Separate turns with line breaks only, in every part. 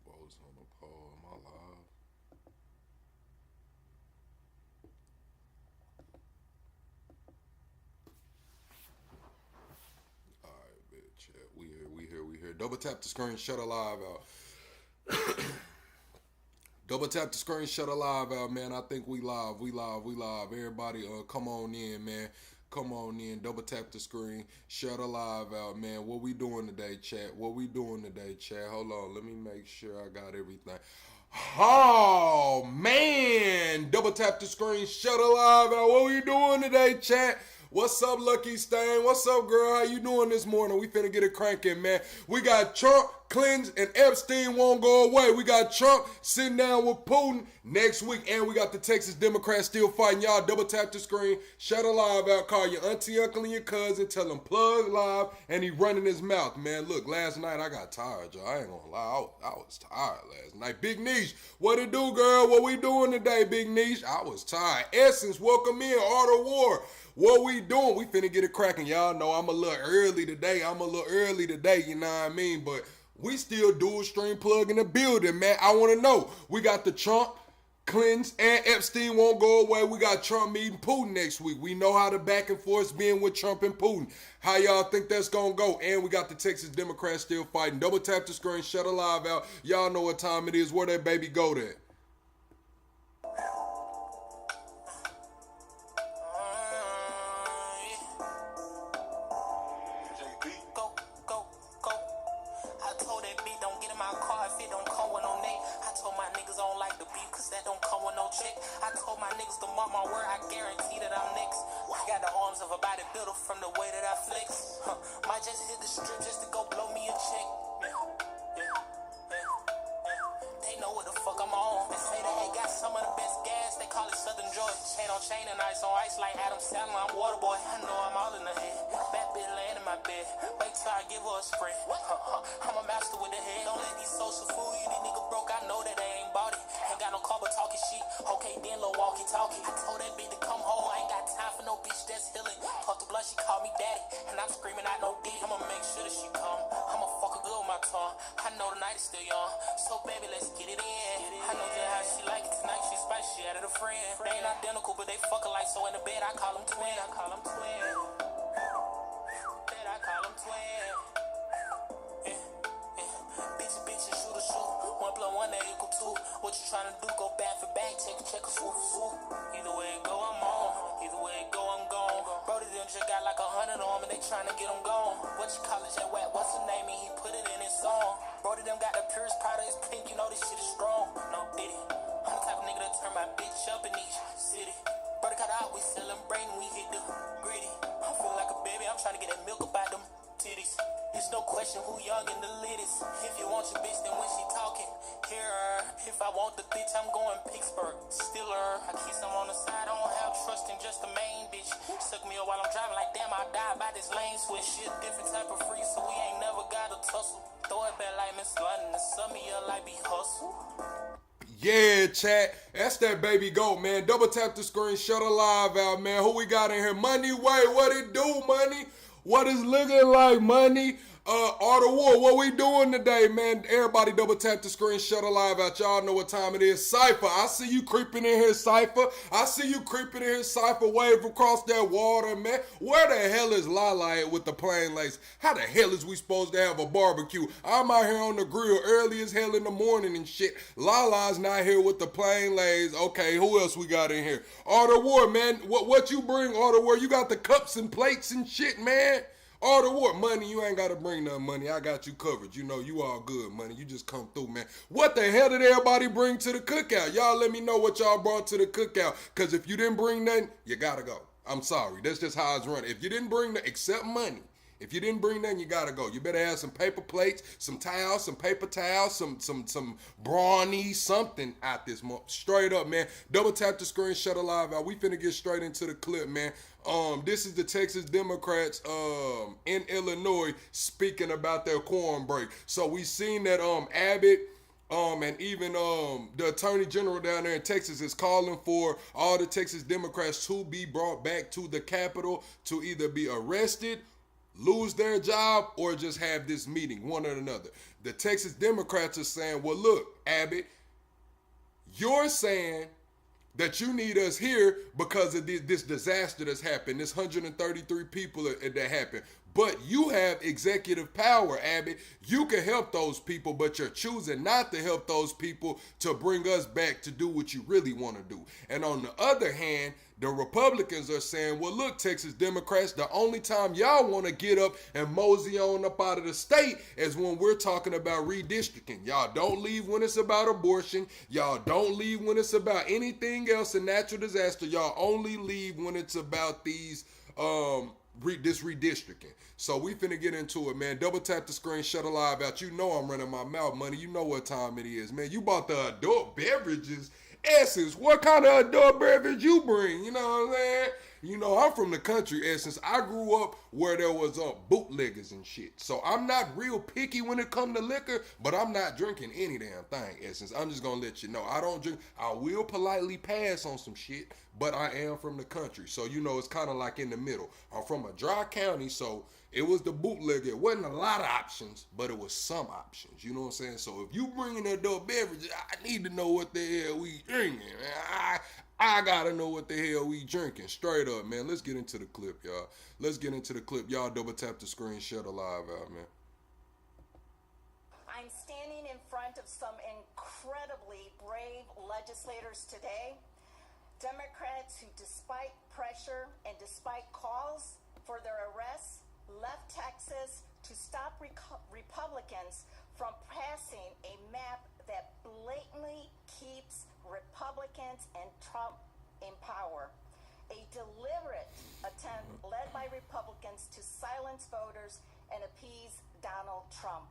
votes on the poll. Am I live? Alright, bitch. Yeah, we here. Double tap the screen, shut a live out. Double tap the screen, shut a live out, man. I think we live. Everybody, come on in, man. Come on in. Double tap the screen, shut a live out, man. What we doing today, chat? Hold on, let me make sure I got everything. Oh man! Double tap the screen, shut a live out. What we doing today, chat? What's up, Lucky Stain? What's up, girl? How you doing this morning? We finna get it cranking, man. We got Trump, Clinton, and Epstein won't go away. We got Trump sitting down with Putin next week, and we got the Texas Democrats still fighting. Y'all double tap the screen, shut a live out, call your auntie, uncle, and your cousin, tell them plug live, and he running his mouth, man. Look, last night I got tired, y'all. I ain't gonna lie, I was tired last night. Big Niche, what it do, girl? What we doing today, Big Niche? I was tired. Essence, welcome in. Art of War. What we doing? We finna get it cracking. Y'all know I'm a little early today, you know what I mean? But we still dual stream plug in the building, man. I want to know. We got the Trump, Clinton, and Epstein won't go away. We got Trump meeting Putin next week. We know how the back and forth being with Trump and Putin. How y'all think that's going to go? And we got the Texas Democrats still fighting. Double tap the screen, shut a live out. Y'all know what time it is. Where that baby go there?
I told my niggas to mark my word, I guarantee that I'm next. I got the arms of a bodybuilder from the way that I flex. Might just hit the strip just to go blow me a check. They know what the fuck I'm on. They say that they got some of the best gas, they call it Southern Joy. Chain on chain and ice on ice like Adam Sandler, I'm Waterboy. I know I'm all in the head. Bad bitch laying in my bed. Wait till I give her a spray. I'm a master with the head. Don't let these social fool you, these niggas broke. I know that they ain't bought it. Ain't got no car but talking shit. Okay, then little walkie talkie. I told that bitch to come home. I ain't got time for no bitch that's healing. Talk the blood, she called me daddy. And I'm screaming out no dick. I'ma make sure that she come. I'ma fuck her good with my tongue. I know the night is still young. So baby, let's get it in. I know just how she like it tonight. She spicy, she added a friend. They ain't identical, but they fuck alike. So in the bed, I call them twin. Bet I call them twin. Bitch, shoot a shoot. 1 + 1 that equal 2. What you tryna do? Go back for back, check a swoop. Either way it go, I'm on. Either way it go, I'm gone. Brody them just got like 100 on me, they tryna get them gone. What you call it, Jet Wet? What's the name? And he put it in his song. Brody them got the purest powder, it's pink, you know this shit is strong. No diddy. I'm the type of nigga that turn my bitch up in each city. Brody cut out, we celebrating, we hit the gritty. I'm feeling like a baby, I'm tryna get that milk about them titties. It's no question who young and the latest. If you want your bitch, then when she talking, hear her. If I want the bitch, I'm going Pittsburgh. Still her. I keep some on the side, I don't have trust in just the main bitch. Suck me up while I'm driving like damn, I die by this lane switch. She a different type of free, so we ain't never got a tussle. Throw it back like Miss London, and sum me up like be hustle.
Yeah, chat. That's that baby goat, man. Double tap the screen, shut a live out, man. Who we got in here? Money Way, what it do, Money? What is looking like, Money? Art of War, what we doing today, man? Everybody double tap the screen, shut a live out. Y'all know what time it is. Cypher, I see you creeping in here, Cypher. Wave across that water, man. Where the hell is Lala at with the plain lace? How the hell is we supposed to have a barbecue? I'm out here on the grill early as hell in the morning and shit. Lala's not here with the plain lace. Okay, who else we got in here? Art of War, man. What you bring, Art of War? You got the cups and plates and shit, man. All the war, Money, you ain't got to bring nothing, Money. I got you covered. You know, you all good, Money. You just come through, man. What the hell did everybody bring to the cookout? Y'all let me know what y'all brought to the cookout. Because if you didn't bring nothing, you got to go. I'm sorry. That's just how it's running. If you didn't bring nothing, except money. If you didn't bring nothing, you gotta go. You better have some paper plates, some towels, some paper towels, some brawny, something out this month. Straight up, man. Double tap the screen, shut a live out. We finna get straight into the clip, man. This is the Texas Democrats in Illinois speaking about their quorum break. So we seen that Abbott and even the attorney general down there in Texas is calling for all the Texas Democrats to be brought back to the Capitol to either be arrested, lose their job or just have this meeting, one or another. The Texas Democrats are saying, well, look, Abbott, you're saying that you need us here because of this disaster that's happened, this 133 people that happened. But you have executive power, Abbott. You can help those people, but you're choosing not to help those people to bring us back to do what you really want to do. And on the other hand, the Republicans are saying, well, look, Texas Democrats, the only time y'all want to get up and mosey on up out of the state is when we're talking about redistricting. Y'all don't leave when it's about abortion. Y'all don't leave when it's about anything else, a natural disaster. Y'all only leave when it's about these this redistricting. So we finna get into it, man. Double tap the screen, shut a live out. You know I'm running my mouth money. You know what time it is, man. You bought the adult beverages. Essence, what kind of adult beverage you bring? You know what I'm saying? You know, I'm from the country, Essence. I grew up where there was bootleggers and shit. So I'm not real picky when it comes to liquor, but I'm not drinking any damn thing, Essence. I'm just going to let you know. I don't drink. I will politely pass on some shit, but I am from the country. So, you know, it's kind of like in the middle. I'm from a dry county, so it was the bootlegger. It wasn't a lot of options, but it was some options. You know what I'm saying? So if you bringing adult beverages, I need to know what the hell we drinking. I gotta know what the hell we drinking. Straight up, man. Let's get into the clip, y'all. Let's get into the clip. Y'all double tap the screen, shut a live out, man.
I'm standing in front of some incredibly brave legislators today. Democrats who, despite pressure and despite calls for their arrests, left Texas to stop Republicans from passing a map that blatantly keeps Republicans and Trump in power. A deliberate attempt led by Republicans to silence voters and appease Donald Trump.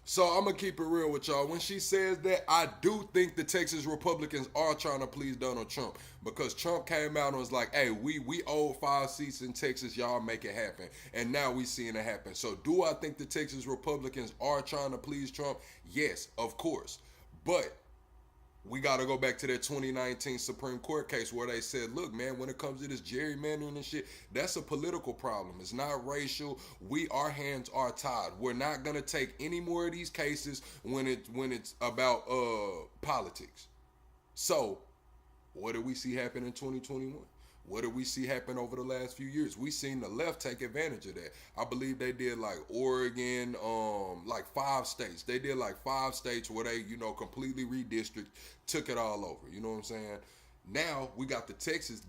So I'm going to keep it real with y'all. When she says that, I do think the Texas Republicans are trying to please Donald Trump, because Trump came out and was like, hey, we owed 5 seats in Texas. Y'all make it happen. And now we seeing it happen. So do I think the Texas Republicans are trying to please Trump? Yes, of course. But we got to go back to that 2019 Supreme Court case where they said, look, man, when it comes to this gerrymandering and shit, that's a political problem. It's not racial. Our hands are tied. We're not going to take any more of these cases when it's about politics. So what did we see happen in 2021? What did we see happen over the last few years? We seen the left take advantage of that. I believe they did like Oregon, like 5 states. They did like 5 states where they, you know, completely redistrict, took it all over. You know what I'm saying? Now we got the Texas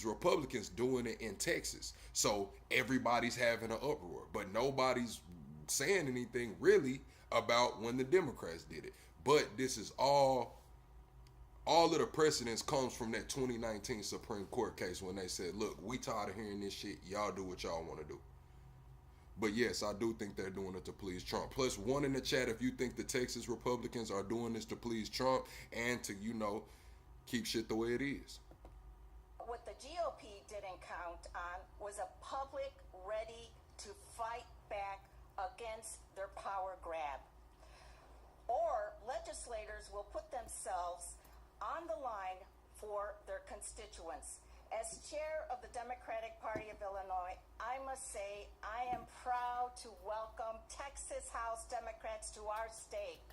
Republicans doing it in Texas. So everybody's having an uproar, but nobody's saying anything really about when the Democrats did it. But this is all of the precedence comes from that 2019 Supreme Court case when they said, look, we tired of hearing this shit. Y'all do what y'all want to do. But yes, I do think they're doing it to please Trump. Plus, one in the chat if you think the Texas Republicans are doing this to please Trump and to, you know, keep shit the way it is.
What the GOP didn't count on was a public ready to fight back against their power grab. Or legislators will put themselves on the line for their constituents. As chair of the Democratic Party of Illinois, I must say I am proud to welcome Texas House Democrats to our state.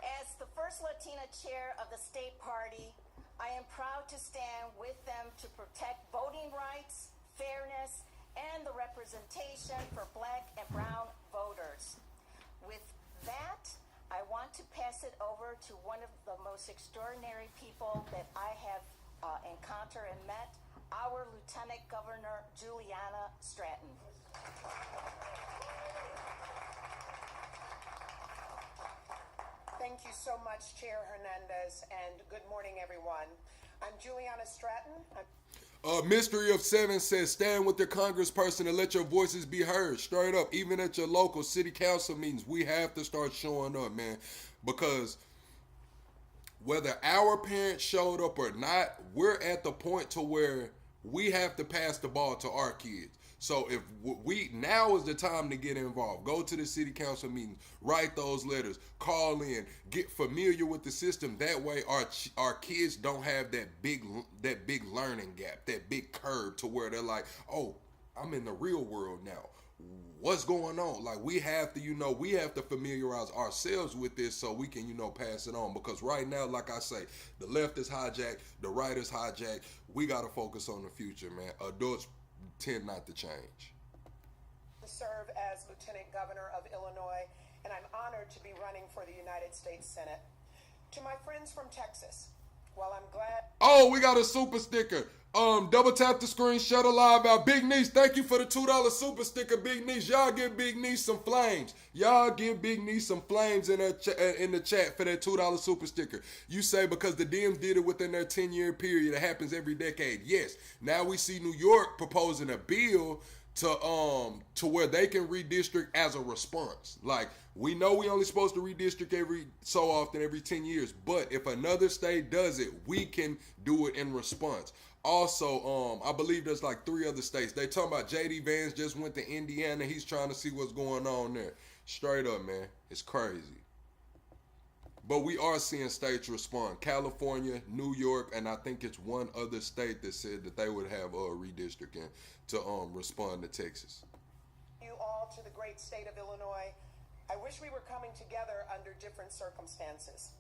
As the first Latina chair of the state party, I am proud to stand with them to protect voting rights, fairness, and the representation for Black and brown voters. With that, I want to pass it over to one of the most extraordinary people that I have encountered and met, our Lieutenant Governor, Juliana Stratton.
Thank you so much, Chair Hernandez, and good morning, everyone. I'm Juliana Stratton.
Mystery of 7 says, stand with your congressperson and let your voices be heard. Straight up, even at your local city council meetings, we have to start showing up, man. Because whether our parents showed up or not, we're at the point to where We have to pass the ball to our kids. So if now is the time to get involved. Go to the city council meetings, write those letters, call in, get familiar with the system. That way our kids don't have that big learning gap, that big curve to where they're like, oh, I'm in the real world now. What's going on? Like, we have to familiarize ourselves with this so we can, pass it on. Because right now, like I say, the left is hijacked, the right is hijacked. We got to focus on the future, man. Adults tend not to change.
To serve as Lieutenant Governor of Illinois, and I'm honored to be running for the United States Senate. To my friends from Texas, while I'm glad...
Oh, we got a super sticker. Double tap the screen, shut a live out. Big Niece, thank you for the $2 super sticker, Big Niece. Y'all give Big Niece some flames. Y'all give Big Niece some flames in the chat for that $2 super sticker. You say because the Dems did it within their 10-year period, it happens every decade. Yes. Now we see New York proposing a bill to where they can redistrict as a response. Like, we know we only supposed to redistrict every so often, every 10 years. But if another state does it, we can do it in response. Also, I believe there's like 3 other states. They talking about J.D. Vance just went to Indiana. He's trying to see what's going on there. Straight up, man. It's crazy. But we are seeing states respond. California, New York, and I think it's one other state that said that they would have redistricting to respond to Texas.
You all to the great state of Illinois. I wish we were coming together under different circumstances.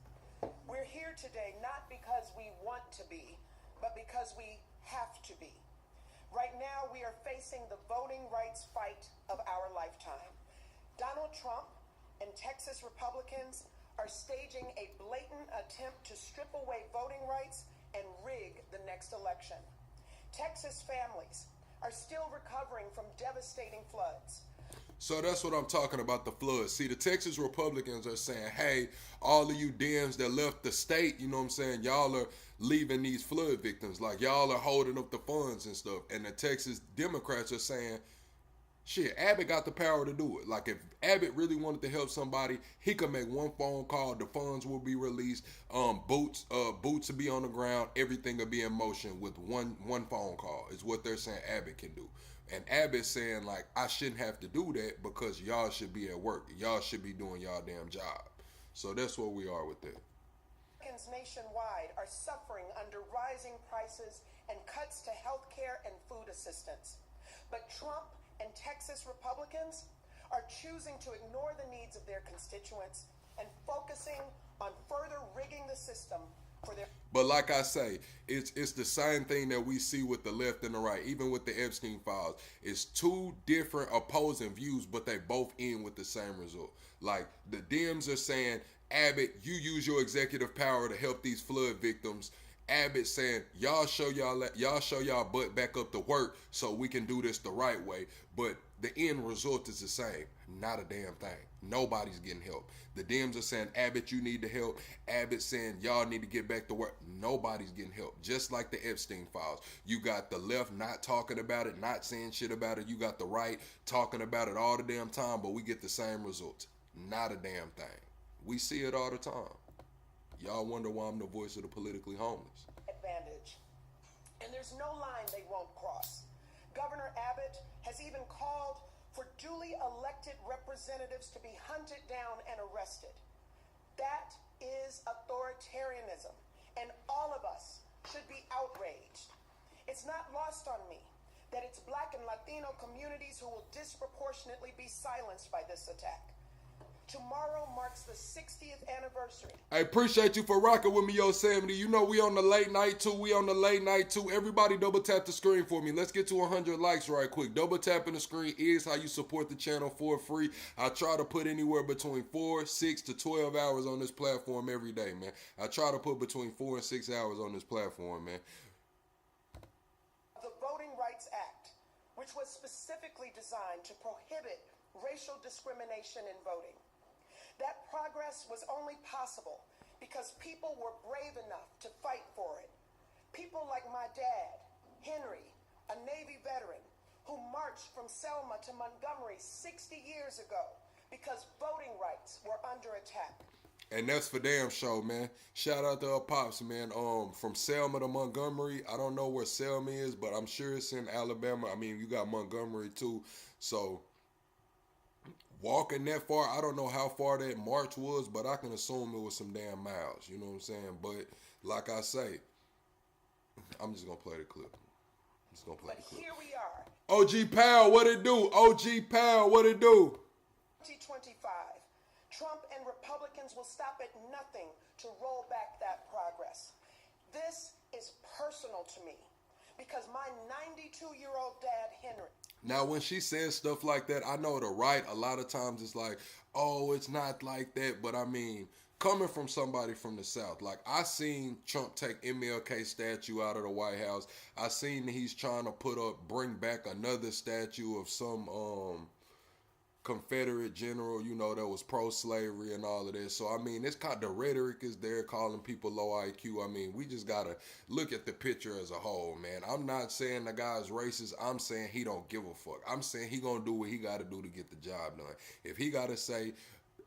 We're here today not because we want to be, but because we have to be. Right now, we are facing the voting rights fight of our lifetime. Donald Trump and Texas Republicans are staging a blatant attempt to strip away voting rights and rig the next election. Texas families are still recovering from devastating floods.
So that's what I'm talking about, the floods. See, the Texas Republicans are saying, hey, all of you Dems that left the state, you know what I'm saying, y'all are leaving these flood victims. Like, y'all are holding up the funds and stuff. And the Texas Democrats are saying, shit, Abbott got the power to do it. Like, if Abbott really wanted to help somebody, he could make one phone call, the funds will be released, boots will be on the ground, everything will be in motion with one phone call, is what they're saying Abbott can do. And Abbott's saying, like, I shouldn't have to do that because y'all should be at work. Y'all should be doing y'all damn job. So that's where we are with that.
Americans nationwide are suffering under rising prices and cuts to health care and food assistance. But Trump and Texas Republicans are choosing to ignore the needs of their constituents and focusing on further rigging the system for their...
But like I say, it's the same thing that we see with the left and the right, even with the Epstein files. It's 2 different opposing views, but they both end with the same result. Like, the Dems are saying, Abbott, you use your executive power to help these flood victims. Abbott saying, y'all show y'all butt back up to work so we can do this the right way. But the end result is the same. Not a damn thing. Nobody's getting help. The Dems are saying, Abbott, you need to help. Abbott saying, y'all need to get back to work. Nobody's getting help. Just like the Epstein files. You got the left not talking about it, not saying shit about it. You got the right talking about it all the damn time, but we get the same results. Not a damn thing. We see it all the time. Y'all wonder why I'm the voice of the politically homeless.
Advantage. And there's no line they won't cross. Governor Abbott has even called for duly elected representatives to be hunted down and arrested. That is authoritarianism, and all of us should be outraged. It's not lost on me that it's Black and Latino communities who will disproportionately be silenced by this attack. Tomorrow marks the 60th anniversary.
I appreciate you for rocking with me, Yosemite. You know we on the late night too. Everybody double tap the screen for me. Let's get to 100 likes right quick. Double tapping the screen is how you support the channel for free. I try to put anywhere between 4, 6 to 12 hours on this platform every day, man. I try to put between 4 and 6 hours on this platform, man.
The Voting Rights Act, which was specifically designed to prohibit racial discrimination in voting. That progress was only possible because people were brave enough to fight for it. People like my dad, Henry, a Navy veteran, who marched from Selma to Montgomery 60 years ago because voting rights were under attack.
And that's for damn sure, man. Shout out to our pops, man. From Selma to Montgomery. I don't know where Selma is, but I'm sure it's in Alabama. I mean, you got Montgomery too. So walking that far, I don't know how far that march was, but I can assume it was some damn miles. You know what I'm saying? But like I say, I'm just gonna play the clip.
But here we are.
OG Powell, what it do? OG Powell, what it do?
2025. Trump and Republicans will stop at nothing to roll back that progress. This is personal to me because my 92-year-old dad, Henry.
Now, when she says stuff like that, I know the right, a lot of times it's like, oh, it's not like that. But I mean, coming from somebody from the South, like I seen Trump take MLK statue out of the White House. I seen that he's trying to bring back another statue of some Confederate general, you know, that was pro-slavery and all of this. So, I mean, it's kind of, the rhetoric is there, calling people low IQ. I mean, we just got to look at the picture as a whole, man. I'm not saying the guy's racist. I'm saying he don't give a fuck. I'm saying he going to do what he got to do to get the job done. If he got to say,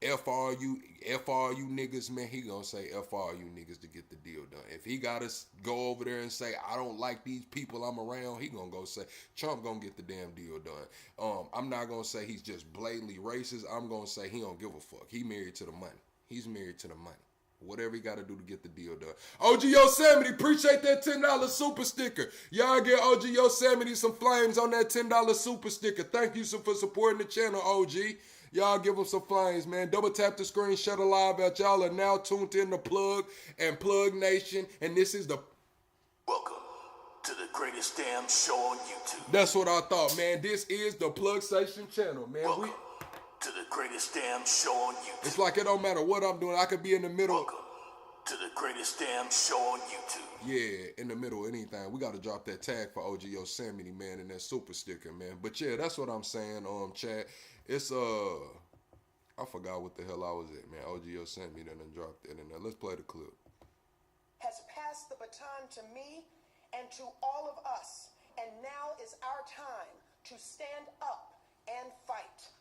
F all you niggas, man, he gonna say F all you niggas to get the deal done. If he gotta go over there and say, I don't like these people I'm around, he gonna go say, Trump gonna get the damn deal done. I'm not gonna say he's just blatantly racist. I'm gonna say he don't give a fuck. He married to the money. He's married to the money. Whatever he got to do to get the deal done. OG Yosemite, appreciate that $10 super sticker. Y'all get OG Yosemite some flames on that $10 super sticker. Thank you for supporting the channel, OG. Y'all give them some flames, man. Double tap the screen, shut a live out. Y'all are now tuned in to Plug and Plug Nation, and this is the...
Welcome to the greatest damn show on YouTube.
That's what I thought, man. This is the Plug Station channel, man.
Welcome to the greatest damn show on YouTube.
It's like it don't matter what I'm doing. I could be in the middle.
Welcome to the greatest damn show on YouTube.
Yeah, in the middle of anything. We got to drop that tag for OG Yosemite, man, and that super sticker, man. But yeah, that's what I'm saying, Chad. It's, I forgot what the hell I was at, man. OG Yosemite and then dropped that in there. Let's play the clip.
Has passed the baton to me and to all of us. And now is our time to stand up and fight.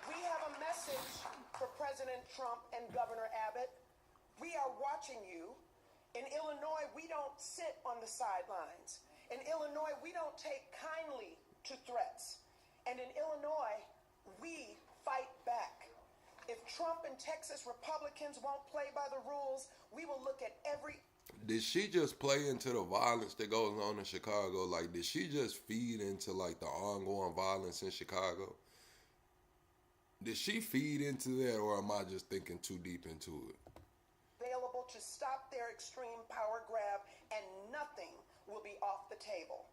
We have a message for President Trump and Governor Abbott. We are watching you. In Illinois, we don't sit on the sidelines. In Illinois, we don't take kindly to threats. And in Illinois, we fight back. If Trump and Texas Republicans won't play by the rules, we will look at every...
Did she just play into the violence that goes on in Chicago? Like, did she just feed into, like, the ongoing violence in Chicago? Did she feed into that, or am I just thinking too deep into it?
Available to stop their extreme power grab, and nothing will be off the table.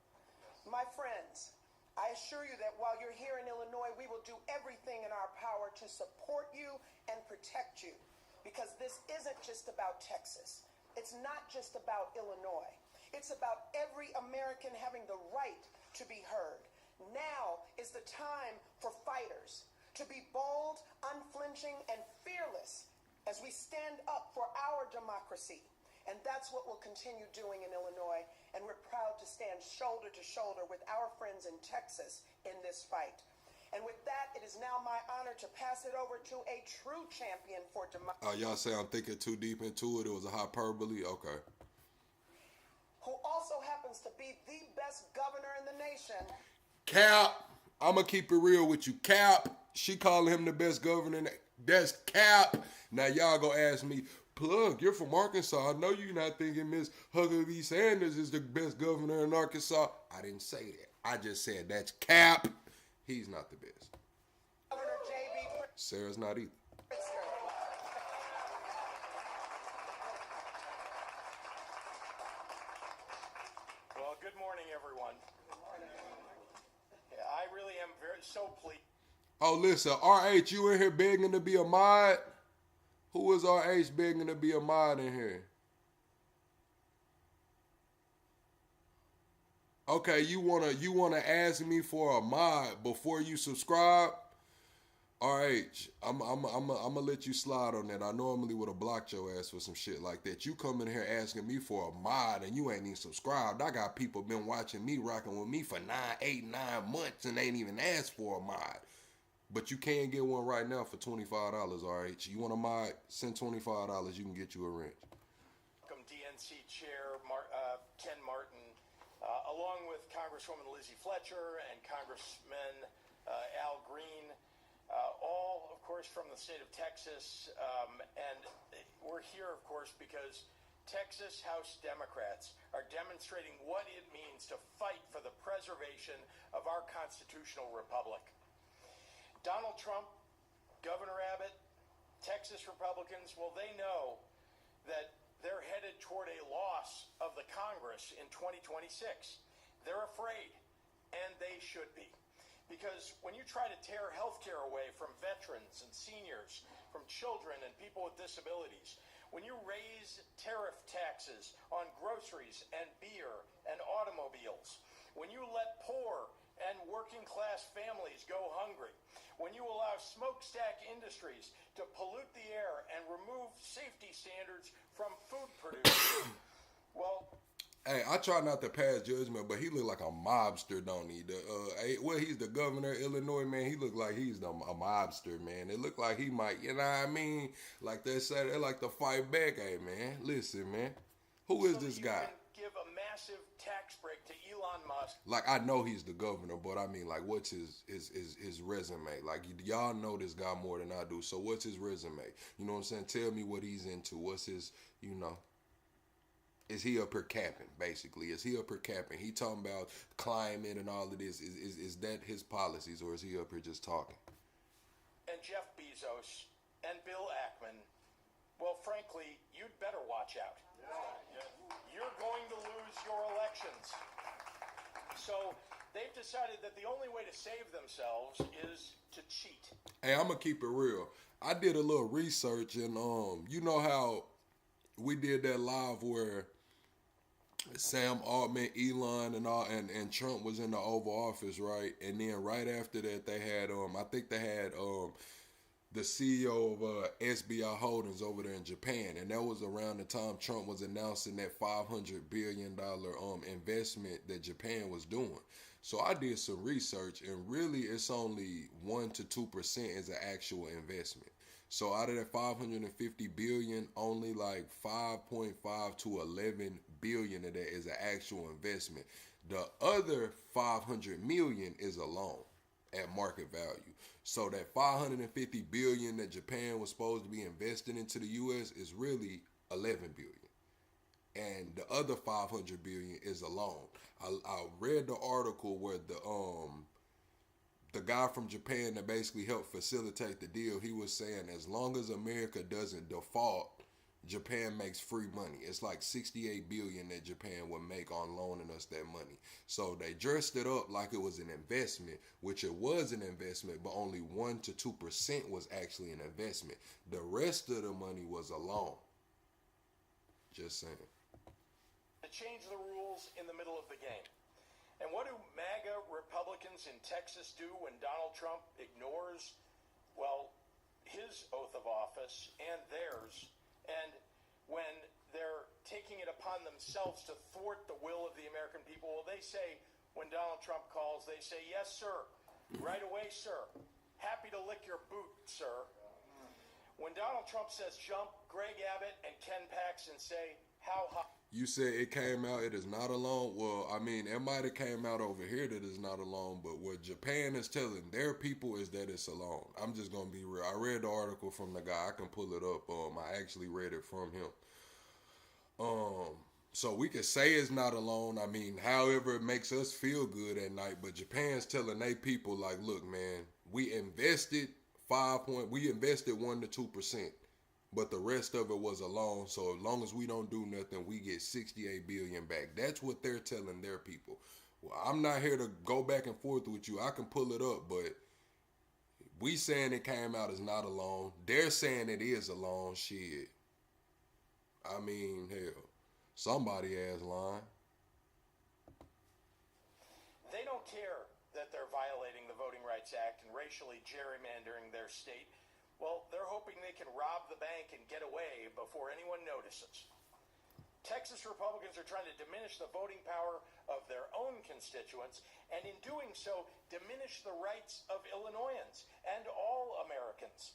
My friends, I assure you that while you're here in Illinois, we will do everything in our power to support you and protect you, because this isn't just about Texas. It's not just about Illinois. It's about every American having the right to be heard. Now is the time for fighters to be bold, unflinching, and fearless as we stand up for our democracy. And that's what we'll continue doing in Illinois. And we're proud to stand shoulder to shoulder with our friends in Texas in this fight. And with that, it is now my honor to pass it over to a true champion for democracy.
Y'all say I'm thinking too deep into it. It was a hyperbole? Okay.
Who also happens to be the best governor in the nation.
Cap. I'm going to keep it real with you. Cap. She calling him the best governor. That's Cap. Now y'all going to ask me, Plug, you're from Arkansas. I know you're not thinking Miss Huckabee Sanders is the best governor in Arkansas. I didn't say that. I just said that's Cap. He's not the best.
Governor J.B.
Sarah's not either.
Well, good morning, everyone. Yeah, I really am so pleased.
Oh, listen, RH, you in here begging to be a mod? Who is RH begging to be a mod in here? Okay, you wanna ask me for a mod before you subscribe? RH, I'm gonna let you slide on that. I normally would have blocked your ass for some shit like that. You come in here asking me for a mod and you ain't even subscribed. I got people been watching me, rocking with me for 9 months and ain't even asked for a mod. But you can get one right now for $25, RH. You want a mod? Send $25. You can get you a wrench.
Welcome DNC Chair Ken Martin, along with Congresswoman Lizzie Fletcher and Congressman Al Green. All, of course, from the state of Texas, and we're here, of course, because Texas House Democrats are demonstrating what it means to fight for the preservation of our constitutional republic. Donald Trump, Governor Abbott, Texas Republicans, well, they know that they're headed toward a loss of the Congress in 2026. They're afraid, and they should be. Because when you try to tear health care away from veterans and seniors, from children and people with disabilities, when you raise tariff taxes on groceries and beer and automobiles, when you let poor and working class families go hungry, when you allow smokestack industries to pollute the air and remove safety standards from food producers, well,
hey, I try not to pass judgment, but he look like a mobster, don't he? He's the governor of Illinois, man. He look like he's a mobster, man. It look like he might, you know what I mean? Like they said, they like to fight back. Hey, man, listen, man. Who is this guy?
Give a massive tax break to Elon Musk.
Like, I know he's the governor, but I mean, like, what's his resume? Like, y'all know this guy more than I do, so what's his resume? You know what I'm saying? Tell me what he's into. What's his, you know... Is he up here capping, basically? Is he up here capping? He talking about climate and all of this. Is that his policies, or is he up here just talking?
And Jeff Bezos and Bill Ackman, well, frankly, you'd better watch out. You're going to lose your elections. So they've decided that the only way to save themselves is to cheat.
Hey, I'm going to keep it real. I did a little research, and you know how we did that live where Sam Altman, Elon, and Trump was in the Oval Office, right? And then right after that, they had I think they had the CEO of SBI Holdings over there in Japan, and that was around the time Trump was announcing that $500 billion investment that Japan was doing. So I did some research, and really, it's only 1 to 2% is an actual investment. So out of that 550 billion, only like 5.5 to 11 billion of that is an actual investment. The other 500 million is a loan at market value. So that 550 billion that Japan was supposed to be investing into the US is really 11 billion. And the other 500 billion is a loan. I read the article where the guy from Japan that basically helped facilitate the deal, he was saying as long as America doesn't default, Japan makes free money. It's like 68 billion that Japan would make on loaning us that money. So they dressed it up like it was an investment, which it was an investment, but only 1 to 2% was actually an investment. The rest of the money was a loan. Just saying.
To change the rules in the middle of the game. And what do MAGA Republicans in Texas do when Donald Trump ignores, well, his oath of office and theirs, and when they're taking it upon themselves to thwart the will of the American people? Well, they say, when Donald Trump calls, they say, yes, sir. Right away, sir. Happy to lick your boot, sir. When Donald Trump says jump, Greg Abbott and Ken Paxton say, how high?
You said it came out, it is not a loan. Well, I mean, it might have came out over here that it's not a loan, but what Japan is telling their people is that it's a loan. I'm just going to be real. I read the article from the guy. I can pull it up. I actually read it from him. So we could say it's not a loan. I mean, however it makes us feel good at night, but Japan's telling their people, like, look, man, we invested 1 to 2%. But the rest of it was a loan, so as long as we don't do nothing, we get 68 billion back. That's what they're telling their people. Well, I'm not here to go back and forth with you. I can pull it up, but we saying it came out as not a loan. They're saying it is a loan. Shit. I mean, hell, somebody ass lying.
They don't care that that they're violating the Voting Rights Act and racially gerrymandering their state, well, they're hoping they can rob the bank and get away before anyone notices. Texas Republicans are trying to diminish the voting power of their own constituents, and in doing so, diminish the rights of Illinoisans and all Americans.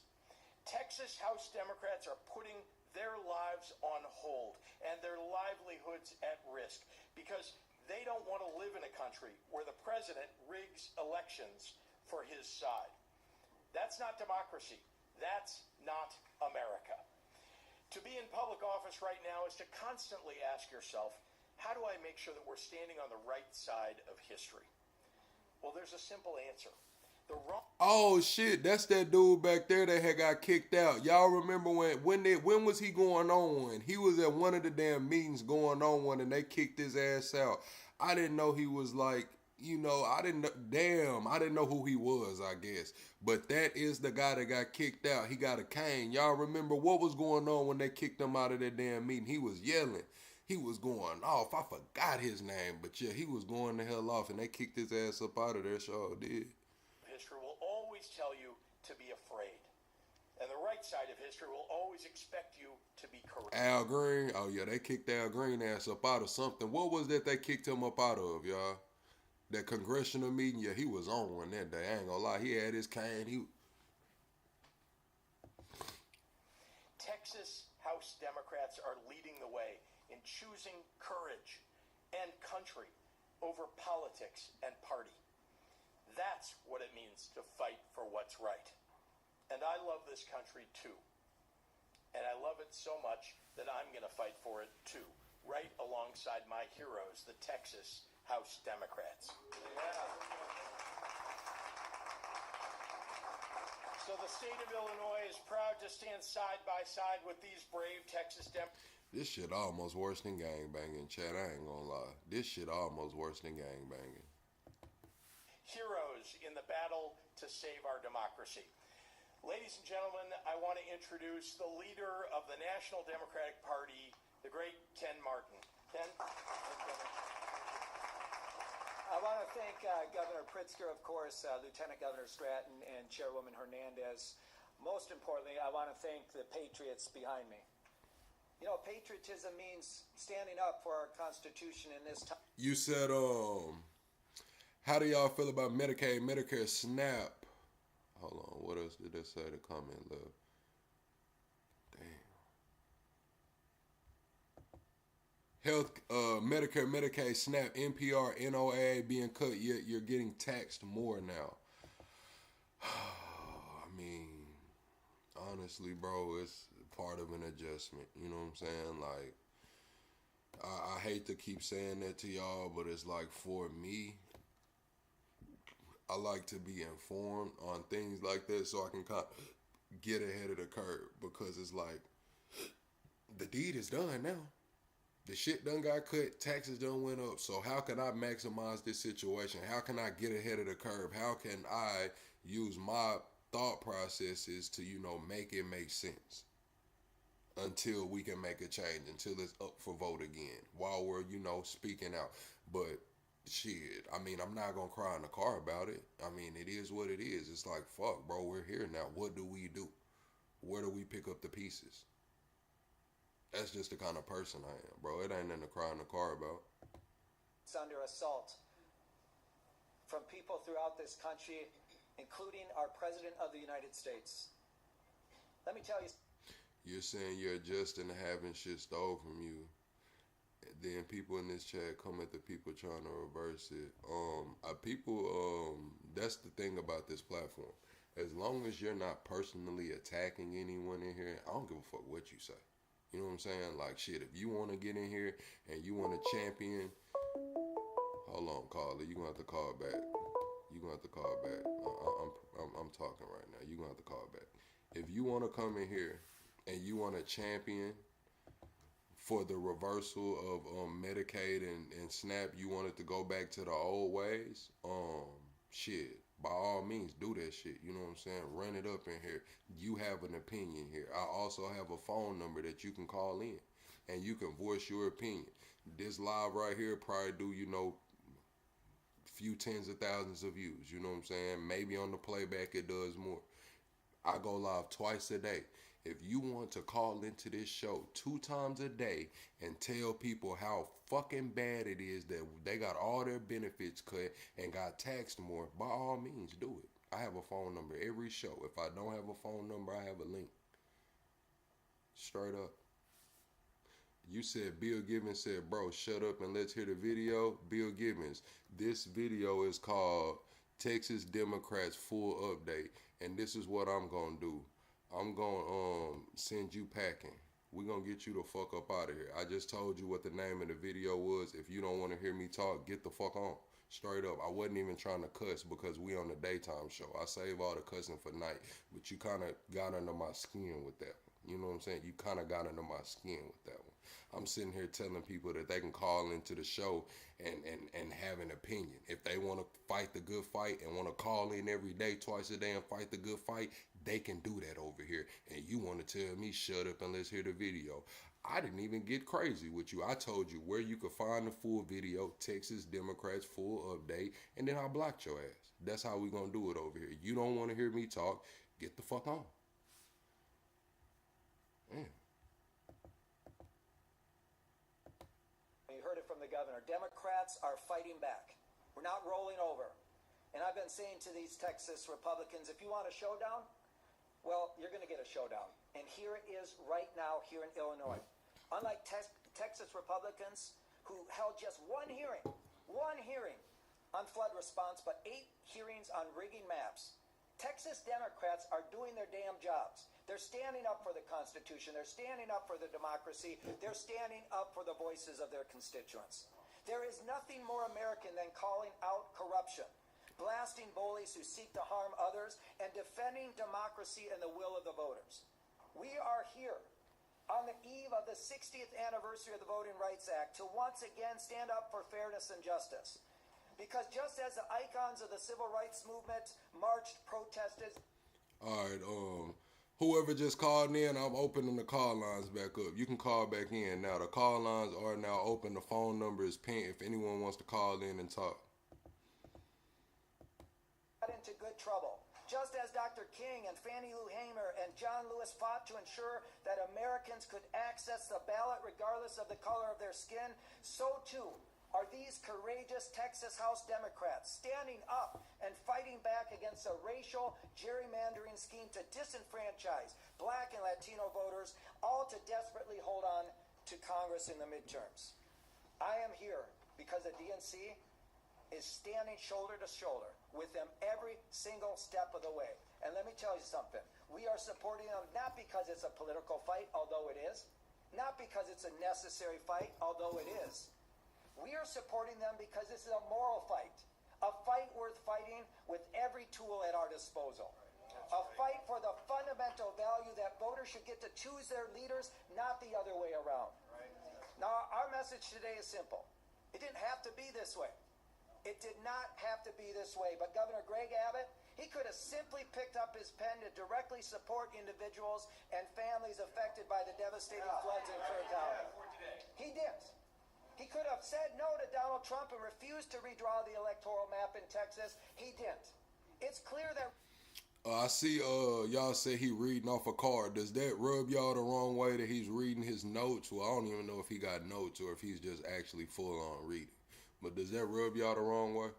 Texas House Democrats are putting their lives on hold and their livelihoods at risk because they don't want to live in a country where the president rigs elections for his side. That's not democracy. That's not America. To be in public office right now is to constantly ask yourself, how do I make sure that we're standing on the right side of history? Well, there's a simple answer.
Oh shit, that's that dude back there that had got kicked out. Y'all remember when was he going on one? He was at one of the damn meetings going on one and they kicked his ass out. I didn't know he was like, I didn't know who he was, I guess. But that is the guy that got kicked out. He got a cane. Y'all remember what was going on when they kicked him out of that damn meeting? He was yelling. He was going off. I forgot his name, but yeah, he was going the hell off and they kicked his ass up out of there, sure did.
History will always tell you to be afraid. And the right side of history will always expect you to be correct.
Al Green, oh yeah, they kicked Al Green ass up out of something. What was that they kicked him up out of, y'all? That congressional meeting, yeah, he was on one that day. I ain't gonna lie, he had his cane.
Texas House Democrats are leading the way in choosing courage and country over politics and party. That's what it means to fight for what's right. And I love this country too. And I love it so much that I'm going to fight for it too, right alongside my heroes, the Texas House Democrats. Yeah. So the state of Illinois is proud to stand side by side with these brave Texas Democrats.
This shit almost worse than gangbanging, Chad. I ain't gonna lie. This shit almost worse than gangbanging.
Heroes in the battle to save our democracy. Ladies and gentlemen, I want to introduce the leader of the National Democratic Party, the great Ken Martin. Ken?
I want to thank Governor Pritzker, of course, Lieutenant Governor Stratton, and Chairwoman Hernandez. Most importantly, I want to thank the patriots behind me. You know, patriotism means standing up for our Constitution in this time.
You said, how do y'all feel about Medicaid, Medicare, SNAP? Hold on, what else did they say to comment, love? Damn. Health, Medicare, Medicaid, SNAP, NPR, NOAA being cut, yet you're getting taxed more now. I mean, honestly, bro, it's part of an adjustment. You know what I'm saying? Like, I hate to keep saying that to y'all, but it's like, for me, I like to be informed on things like that so I can kind of get ahead of the curve, because it's like, the deed is done now. The shit done got cut, taxes done went up, so how can I maximize this situation? How can I get ahead of the curve? How can I use my thought processes to, make it make sense? Until we can make a change, until it's up for vote again, while we're, speaking out. But shit, I mean, I'm not gonna cry in the car about it. I mean, it is what it is. It's like, fuck, bro, we're here now. What do we do? Where do we pick up the pieces? That's just the kind of person I am, bro. It ain't nothing to cry in the car about.
It's under assault from people throughout this country, including our President of the United States. Let me tell you.
You're saying you're adjusting to having shit stole from you. Then people in this chat come at the people trying to reverse it. That's the thing about this platform. As long as you're not personally attacking anyone in here, I don't give a fuck what you say. You know what I'm saying? Like, shit, if you want to get in here and you want to champion, hold on, caller, you gonna have to call back. You gonna have to call back. I'm talking right now. You gonna have to call back. If you want to come in here and you want to champion for the reversal of Medicaid and SNAP, you want it to go back to the old ways, shit, by all means, do that shit. You know what I'm saying? Run it up in here. You have an opinion here. I also have a phone number that you can call in, and you can voice your opinion. This live right here probably do, few tens of thousands of views. You know what I'm saying? Maybe on the playback it does more. I go live twice a day. If you want to call into this show 2 times a day and tell people how fucking bad it is that they got all their benefits cut and got taxed more, by all means, do it. I have a phone number every show. If I don't have a phone number, I have a link. Straight up. You said Bill Gibbons said, bro, shut up and let's hear the video. Bill Gibbons, this video is called Texas Democrats Full Update. And this is what I'm going to do. I'm going to send you packing. We're going to get you the fuck up out of here. I just told you what the name of the video was. If you don't want to hear me talk, get the fuck on. Straight up. I wasn't even trying to cuss because we on the daytime show. I save all the cussing for night. But you kind of got under my skin with that one. You know what I'm saying? You kind of got under my skin with that one. I'm sitting here telling people that they can call into the show and have an opinion. If they want to fight the good fight and want to call in every day, twice a day, and fight the good fight, they can do that over here. And you want to tell me, shut up and let's hear the video. I didn't even get crazy with you. I told you where you could find the full video, Texas Democrats Full Update, and then I blocked your ass. That's how we going to do it over here. You don't want to hear me talk, get the fuck on. Man.
You heard it from the governor. Democrats are fighting back. We're not rolling over. And I've been saying to these Texas Republicans, if you want a showdown, well, you're going to get a showdown. And here it is right now here in Illinois. Unlike Texas Republicans who held just one hearing on flood response, but 8 hearings on rigging maps, Texas Democrats are doing their damn jobs. They're standing up for the Constitution. They're standing up for the democracy. They're standing up for the voices of their constituents. There is nothing more American than calling out corruption, blasting bullies who seek to harm others, and defending democracy and the will of the voters. We are here on the eve of the 60th anniversary of the Voting Rights Act to once again stand up for fairness and justice. Because just as the icons of the civil rights movement marched, protested...
All right, whoever just called in, I'm opening the call lines back up. You can call back in now. The call lines are now open. The phone number is pinned if anyone wants to call in and talk.
Got into good trouble. Just as Dr. King and Fannie Lou Hamer and John Lewis fought to ensure that Americans could access the ballot regardless of the color of their skin, so too are these courageous Texas House Democrats standing up and fighting back against a racial gerrymandering scheme to disenfranchise Black and Latino voters, all to desperately hold on to Congress in the midterms. I am here because the DNC is standing shoulder to shoulder with them every single step of the way. And let me tell you something. We are supporting them not because it's a political fight, although it is. Not because it's a necessary fight, although it is. We are supporting them because this is a moral fight. A fight worth fighting with every tool at our disposal. A fight for the fundamental value that voters should get to choose their leaders, not the other way around. Now, our message today is simple. It didn't have to be this way. It did not have to be this way, but Governor Greg Abbott, he could have simply picked up his pen to directly support individuals and families affected by the devastating floods in Kerr County. He didn't. He could have said no to Donald Trump and refused to redraw the electoral map in Texas. He didn't. It's clear that...
I see y'all say he reading off a card. Does that rub y'all the wrong way that he's reading his notes? Well, I don't even know if he got notes or if he's just actually full on reading. But does that rub y'all the wrong way?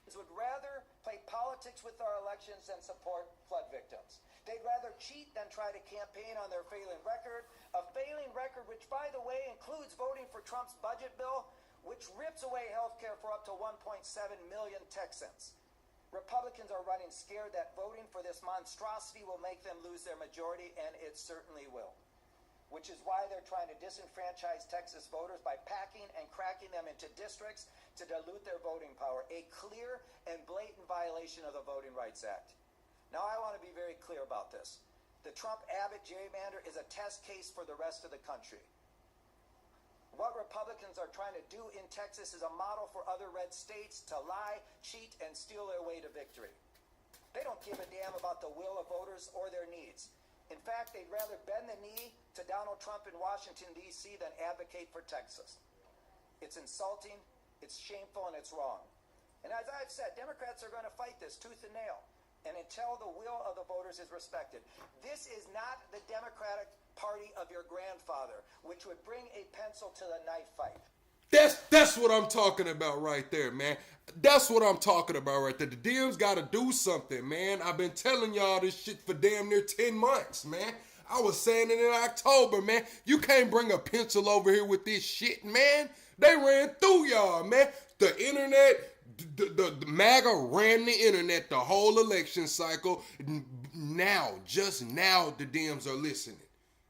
Would rather play politics with our elections than support flood victims. They'd rather cheat than try to campaign on their failing record, a failing record which, by the way, includes voting for Trump's budget bill, which rips away health care for up to 1.7 million Texans. Republicans are running scared that voting for this monstrosity will make them lose their majority, and it certainly will. Which is why they're trying to disenfranchise Texas voters by packing and cracking them into districts to dilute their voting power, a clear and blatant violation of the Voting Rights Act. Now, I want to be very clear about this. The Trump-Abbott gerrymander is a test case for the rest of the country. What Republicans are trying to do in Texas is a model for other red states to lie, cheat, and steal their way to victory. They don't give a damn about the will of voters or their needs. In fact, they'd rather bend the knee to Donald Trump in Washington, D.C. than advocate for Texas. It's insulting, it's shameful, and it's wrong. And as I've said, Democrats are going to fight this tooth and nail, and until the will of the voters is respected. This is not the Democratic Party of your grandfather, which would bring a pencil to the knife fight.
That's what I'm talking about right there, man. That's what I'm talking about right there. The Dems got to do something, man. I've been telling y'all this shit for damn near 10 months, man. I was saying it in October, man. You can't bring a pencil over here with this shit, man. They ran through y'all, man. The internet, the MAGA ran the internet the whole election cycle. Now, just now, the Dems are listening.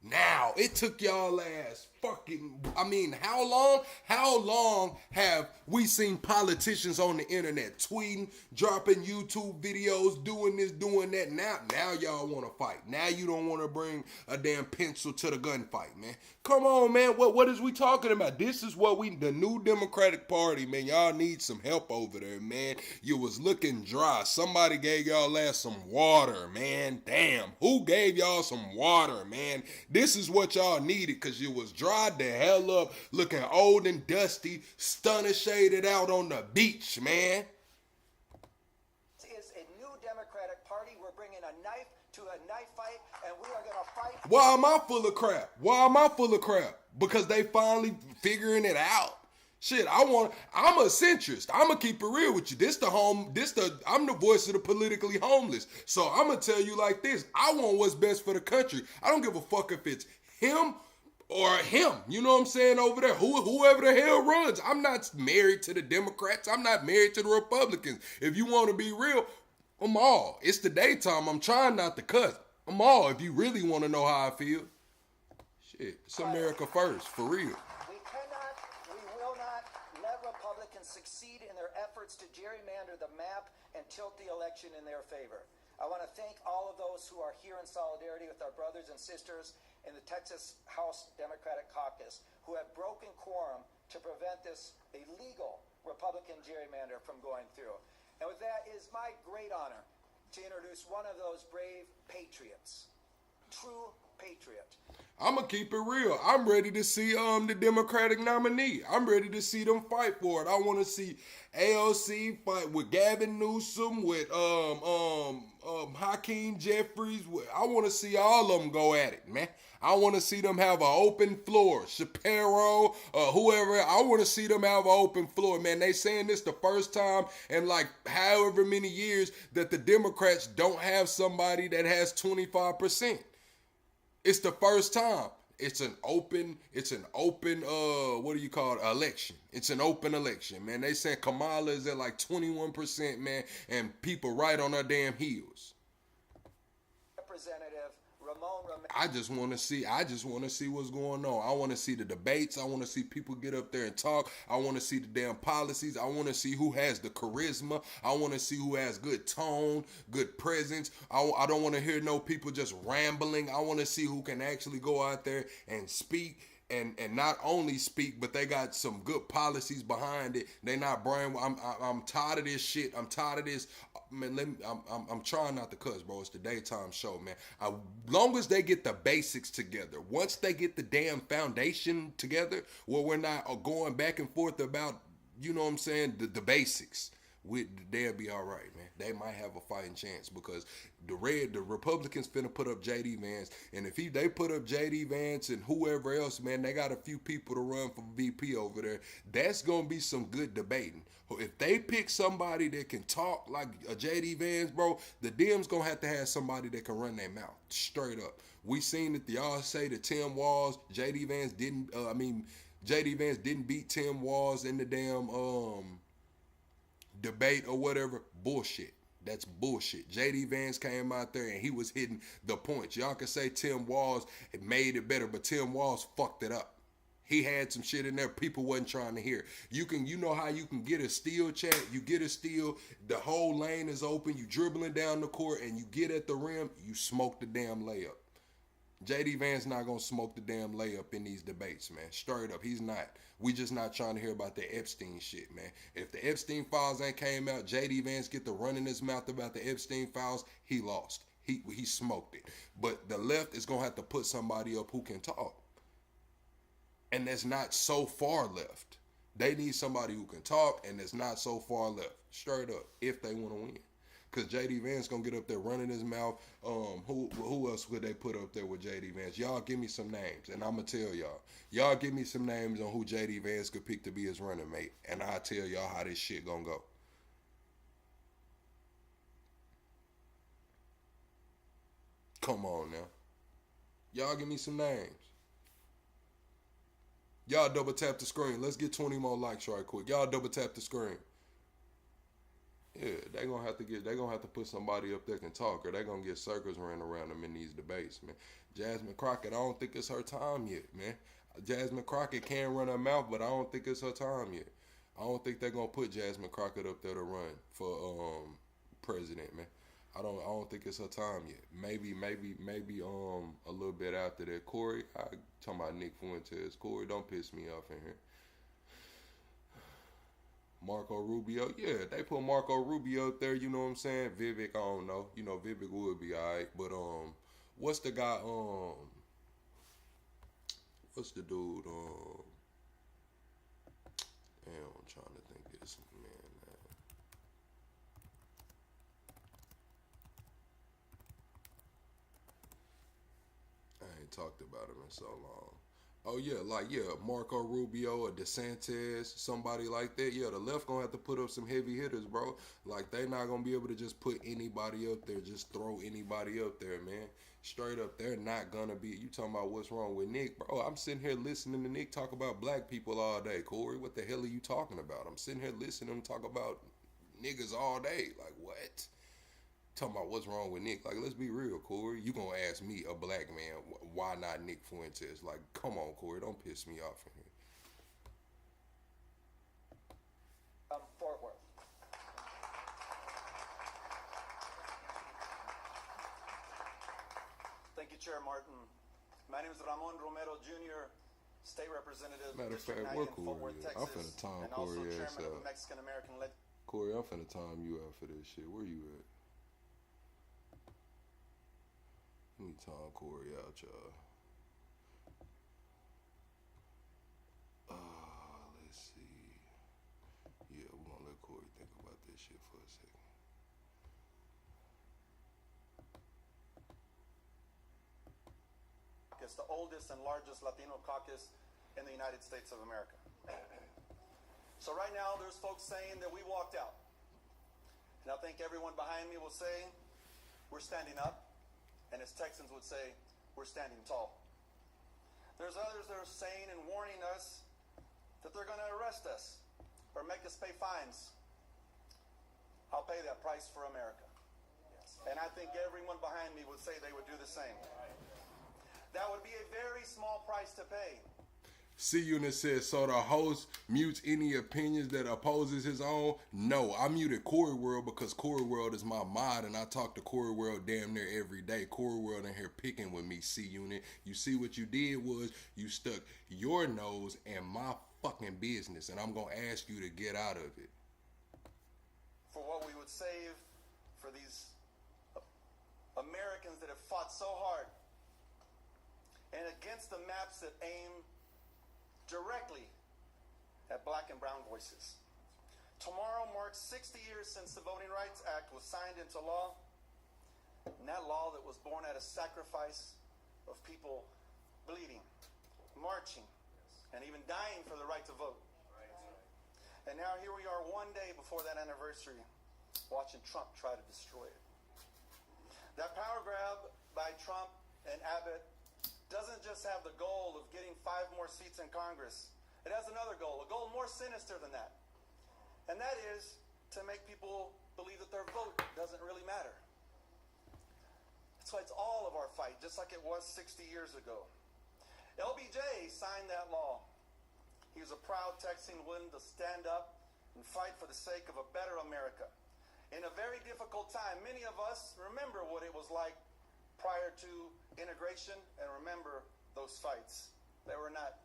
Now, it took y'all ass fucking, I mean, how long have we seen politicians on the internet tweeting, dropping YouTube videos, doing this, doing that? Now y'all want to fight. Now you don't want to bring a damn pencil to the gunfight, man. Come on, man. What is we talking about? This is what the new Democratic Party, man. Y'all need some help over there, man. You was looking dry. Somebody gave y'all ass some water, man. Damn. Who gave y'all some water, man? This is what y'all needed, because you was dried the hell up, looking old and dusty, stunner shaded out on the beach, man.
This is a new Democratic Party. We're bringing a knife to a knife fight, and we are going to fight.
Why am I full of crap? Because they finally figuring it out. Shit, I'm a centrist. I'm gonna keep it real with you. I'm the voice of the politically homeless. So I'm gonna tell you like this. I want what's best for the country. I don't give a fuck if it's him or him. You know what I'm saying over there? Whoever the hell runs. I'm not married to the Democrats. I'm not married to the Republicans. If you want to be real, I'm all. It's the daytime. I'm trying not to cuss. I'm all. If you really want to know how I feel. Shit, it's America first, for real.
Succeed in their efforts to gerrymander the map and tilt the election in their favor. I want to thank all of those who are here in solidarity with our brothers and sisters in the Texas House Democratic Caucus who have broken quorum to prevent this illegal Republican gerrymander from going through. And with that, it is my great honor to introduce one of those brave patriots, true patriot.
I'm going to keep it real. I'm ready to see the Democratic nominee. I'm ready to see them fight for it. I want to see AOC fight with Gavin Newsom, with Hakeem Jeffries. I want to see all of them go at it, man. I want to see them have an open floor. Shapiro, whoever. I want to see them have an open floor, man. They saying this the first time in like however many years that the Democrats don't have somebody that has 25%. It's the first time. It's an open, what do you call it, election. It's an open election, man. They saying Kamala is at like 21%, man, and people right on her damn heels.
Representative Ramon Romero.
I just want to see what's going on. I want to see the debates. I want to see people get up there and talk. I want to see the damn policies. I want to see who has the charisma. I want to see who has good tone, good presence. I don't want to hear no people just rambling. I want to see who can actually go out there and speak. And not only speak, but they got some good policies behind it. They not brain. I'm tired of this shit. I'm tired of this. Man, I'm trying not to cuss, bro. It's the daytime show, man. Long as they get the basics together, once they get the damn foundation together, where we're not going back and forth about, you know what I'm saying, the basics. They'll be all right, man. They might have a fighting chance because the Republicans finna put up J.D. Vance, and if they put up J.D. Vance and whoever else, man, they got a few people to run for VP over there. That's gonna be some good debating. If they pick somebody that can talk like a J.D. Vance, bro, the Dems gonna have to have somebody that can run their mouth straight up. We seen that y'all say that Tim Walz, J.D. Vance didn't. J.D. Vance didn't beat Tim Walz in the damn debate or whatever. Bullshit. That's bullshit. J.D. Vance came out there and he was hitting the points. Y'all can say Tim Walz made it better, but Tim Walz fucked it up. He had some shit in there people wasn't trying to hear. You know how you can get a steal, chat? You get a steal, the whole lane is open, you dribbling down the court, and you get at the rim, you smoke the damn layup. J.D. Vance not going to smoke the damn layup in these debates, man. Straight up, he's not. We just not trying to hear about the Epstein shit, man. If the Epstein files ain't came out, J.D. Vance get to running his mouth about the Epstein files, he lost. He smoked it. But the left is going to have to put somebody up who can talk. And that's not so far left. They need somebody who can talk and is not so far left. Straight up, if they want to win. Because J.D. Vance going to get up there running his mouth. Who else would they put up there with J.D. Vance? Y'all give me some names, and I'm going to tell y'all. Y'all give me some names on who J.D. Vance could pick to be his running mate, and I'll tell y'all how this shit going to go. Come on now. Y'all give me some names. Y'all double tap the screen. Let's get 20 more likes right quick. Y'all double tap the screen. Yeah, they gonna have to put somebody up that can talk, or they gonna get circles ran around them in these debates, man. Jasmine Crockett, I don't think it's her time yet, man. Jasmine Crockett can run her mouth, but I don't think it's her time yet. I don't think they're gonna put Jasmine Crockett up there to run for president, man. I don't think it's her time yet. Maybe a little bit after that. Corey, I talking about Nick Fuentes. Corey, don't piss me off in here. Marco Rubio, yeah, they put Marco Rubio up there, you know what I'm saying? Vivek, I don't know. You know, Vivek would be alright. But what's the guy, what's the dude, damn, I'm trying to think of this man. I ain't talked about him in so long. Oh yeah, Marco Rubio or DeSantis, somebody like that. Yeah, the left gonna have to put up some heavy hitters, bro. Like, they not gonna be able to just put anybody up there, just throw anybody up there, man. Straight up, they're not gonna be. You talking about what's wrong with Nick, bro? I'm sitting here listening to Nick talk about black people all day, Corey. What the hell are you talking about? I'm sitting here listening to him talk about niggas all day. Like, what? Talking about what's wrong with Nick. Like, let's be real, Corey. You gonna ask me, a black man, why not Nick Fuentes? Like, come on, Corey. Don't piss me off in here.
Fort Worth. Thank you, Chair Martin. My name is Ramon Romero Jr., State Representative,
Matter of
District
fact,
9
what
in Fort
Corey
Worth,
is?
Texas,
I'm finna time
and also
Corey ass
Chairman of
out.
the Mexican American Legislature.
Corey, I'm finna time you out for this shit. Where you at? Let me time Corey out, y'all. Let's see. Yeah, we're gonna let Corey think about this shit for a second.
It's the oldest and largest Latino caucus in the United States of America. So right now, there's folks saying that we walked out. And I think everyone behind me will say, we're standing up. And as Texans would say, we're standing tall. There's others that are saying and warning us that they're going to arrest us or make us pay fines. I'll pay that price for America. And I think everyone behind me would say they would do the same. That would be a very small price to pay.
C-Unit says, so the host mutes any opinions that opposes his own? No, I muted Corey World because Corey World is my mod, and I talk to Corey World damn near every day. Corey World in here picking with me, C-Unit. You see what you did was you stuck your nose in my fucking business, and I'm going to ask you to get out of it.
For what we would save for these Americans that have fought so hard and against the maps that aim directly at black and brown voices. Tomorrow marks 60 years since the Voting Rights Act was signed into law, and that law that was born out of sacrifice of people bleeding, marching, and even dying for the right to vote. And now here we are one day before that anniversary, watching Trump try to destroy it. That power grab by Trump and Abbott doesn't just have the goal of getting 5 more seats in Congress. It has another goal, a goal more sinister than that. And that is to make people believe that their vote doesn't really matter. So it's all of our fight, just like it was 60 years ago. LBJ signed that law. He was a proud Texan willing to stand up and fight for the sake of a better America. In a very difficult time, many of us remember what it was like prior to integration, and remember those fights. They were not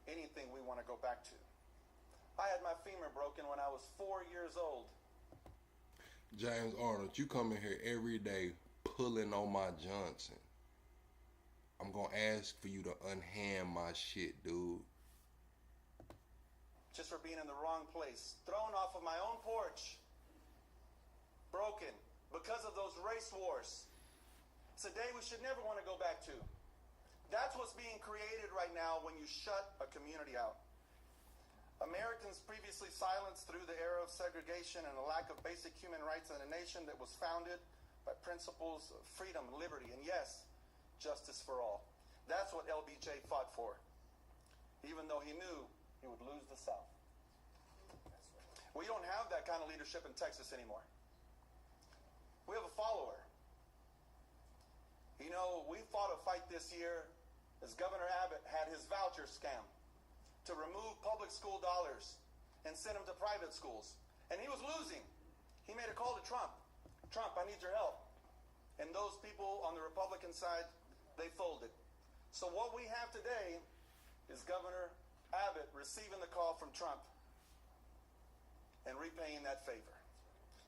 anything we want to go back to. I had my femur broken when I was 4 years old.
James Arnold, you come in here every day pulling on my Johnson. I'm going to ask for you to unhand my shit, dude.
just for being in the wrong place, thrown off of my own porch, broken because of those race wars. It's a day we should never want to go back to. That's what's being created right now when you shut a community out. Americans previously silenced through the era of segregation and a lack of basic human rights in a nation that was founded by principles of freedom, liberty, and yes, justice for all. That's what LBJ fought for, even though he knew he would lose the South. We don't have that kind of leadership in Texas anymore. We have a follower. You know, we fought a fight this year as Governor Abbott had his voucher scam to remove public school dollars and send them to private schools. And he was losing. He made a call to Trump. Trump, I need your help. And those people on the Republican side, they folded. So what we have today is Governor Abbott receiving the call from Trump and repaying that favor.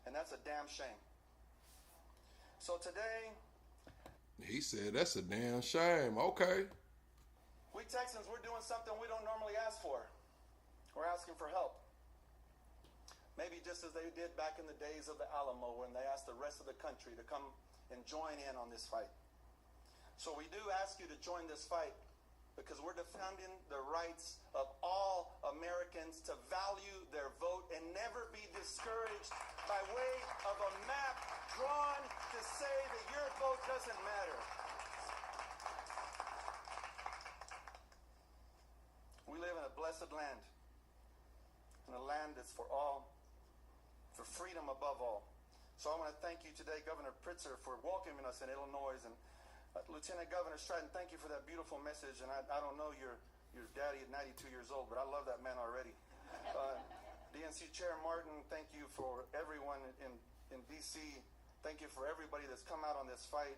And that's a damn shame. So today,
he said that's a damn shame. Okay.
we Texans, we're doing something we don't normally ask for. We're asking for help. Maybe just as they did back in the days of the Alamo when they asked the rest of the country to come and join in on this fight. So we do ask you to join this fight because we're defending the rights of all Americans to value their vote and never be discouraged by way of a map drawn to say that your vote doesn't matter. We live in a blessed land, in a land that's for all, for freedom above all. So I want to thank you today, Governor Pritzker, for welcoming us in Illinois, and Lieutenant Governor Stratton, thank you for that beautiful message. And I don't know your daddy at 92 years old, but I love that man already. DNC Chair Martin, thank you for everyone in D.C. Thank you for everybody that's come out on this fight.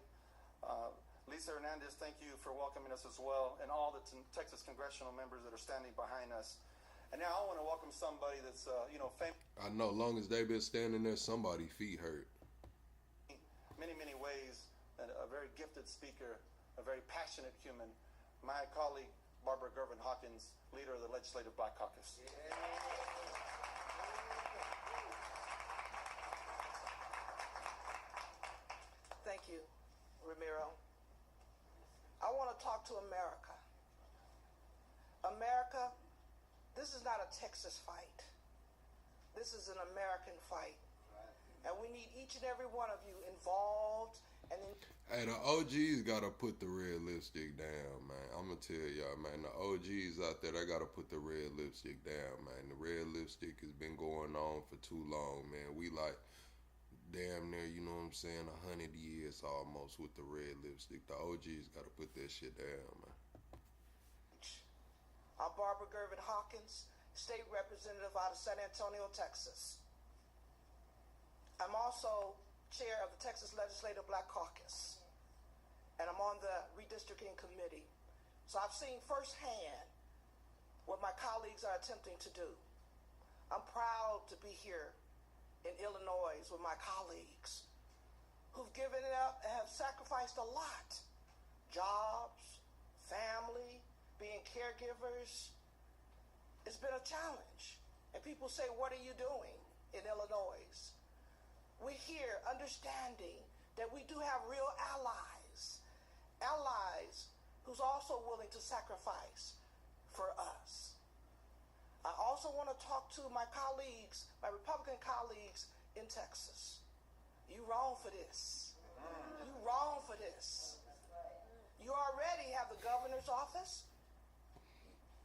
Lisa Hernandez, thank you for welcoming us as well, and all the Texas congressional members that are standing behind us. And now I want to welcome somebody that's, famous.
I know, long as they've been standing there, somebody's feet hurt.
Many, many ways, a very gifted speaker, a very passionate human, my colleague, Barbara Gervin Hawkins, leader of the Legislative Black Caucus. Yeah.
Thank you, Ramiro. I want to talk to America. America, this is not a Texas fight. This is an American fight. And we need each and every one of you involved.
Hey, the OGs got to put the red lipstick down, man. I'm going to tell y'all, man, the OGs out there, they got to put the red lipstick down, man. The red lipstick has been going on for too long, man. We like damn near, you know what I'm saying, 100 years almost with the red lipstick. The OGs got to put that shit down, man.
I'm Barbara Gervin Hawkins, State Representative out of San Antonio, Texas. I'm also chair of the Texas Legislative Black Caucus, and I'm on the redistricting committee. So I've seen firsthand what my colleagues are attempting to do. I'm proud to be here in Illinois with my colleagues who've given it up and have sacrificed a lot. Jobs, family, being caregivers. It's been a challenge. And people say, what are you doing in Illinois? We're here understanding that we do have real allies who's also willing to sacrifice for us. I also want to talk to my colleagues, my Republican colleagues in Texas. You wrong for this. You wrong for this. You already have the governor's office.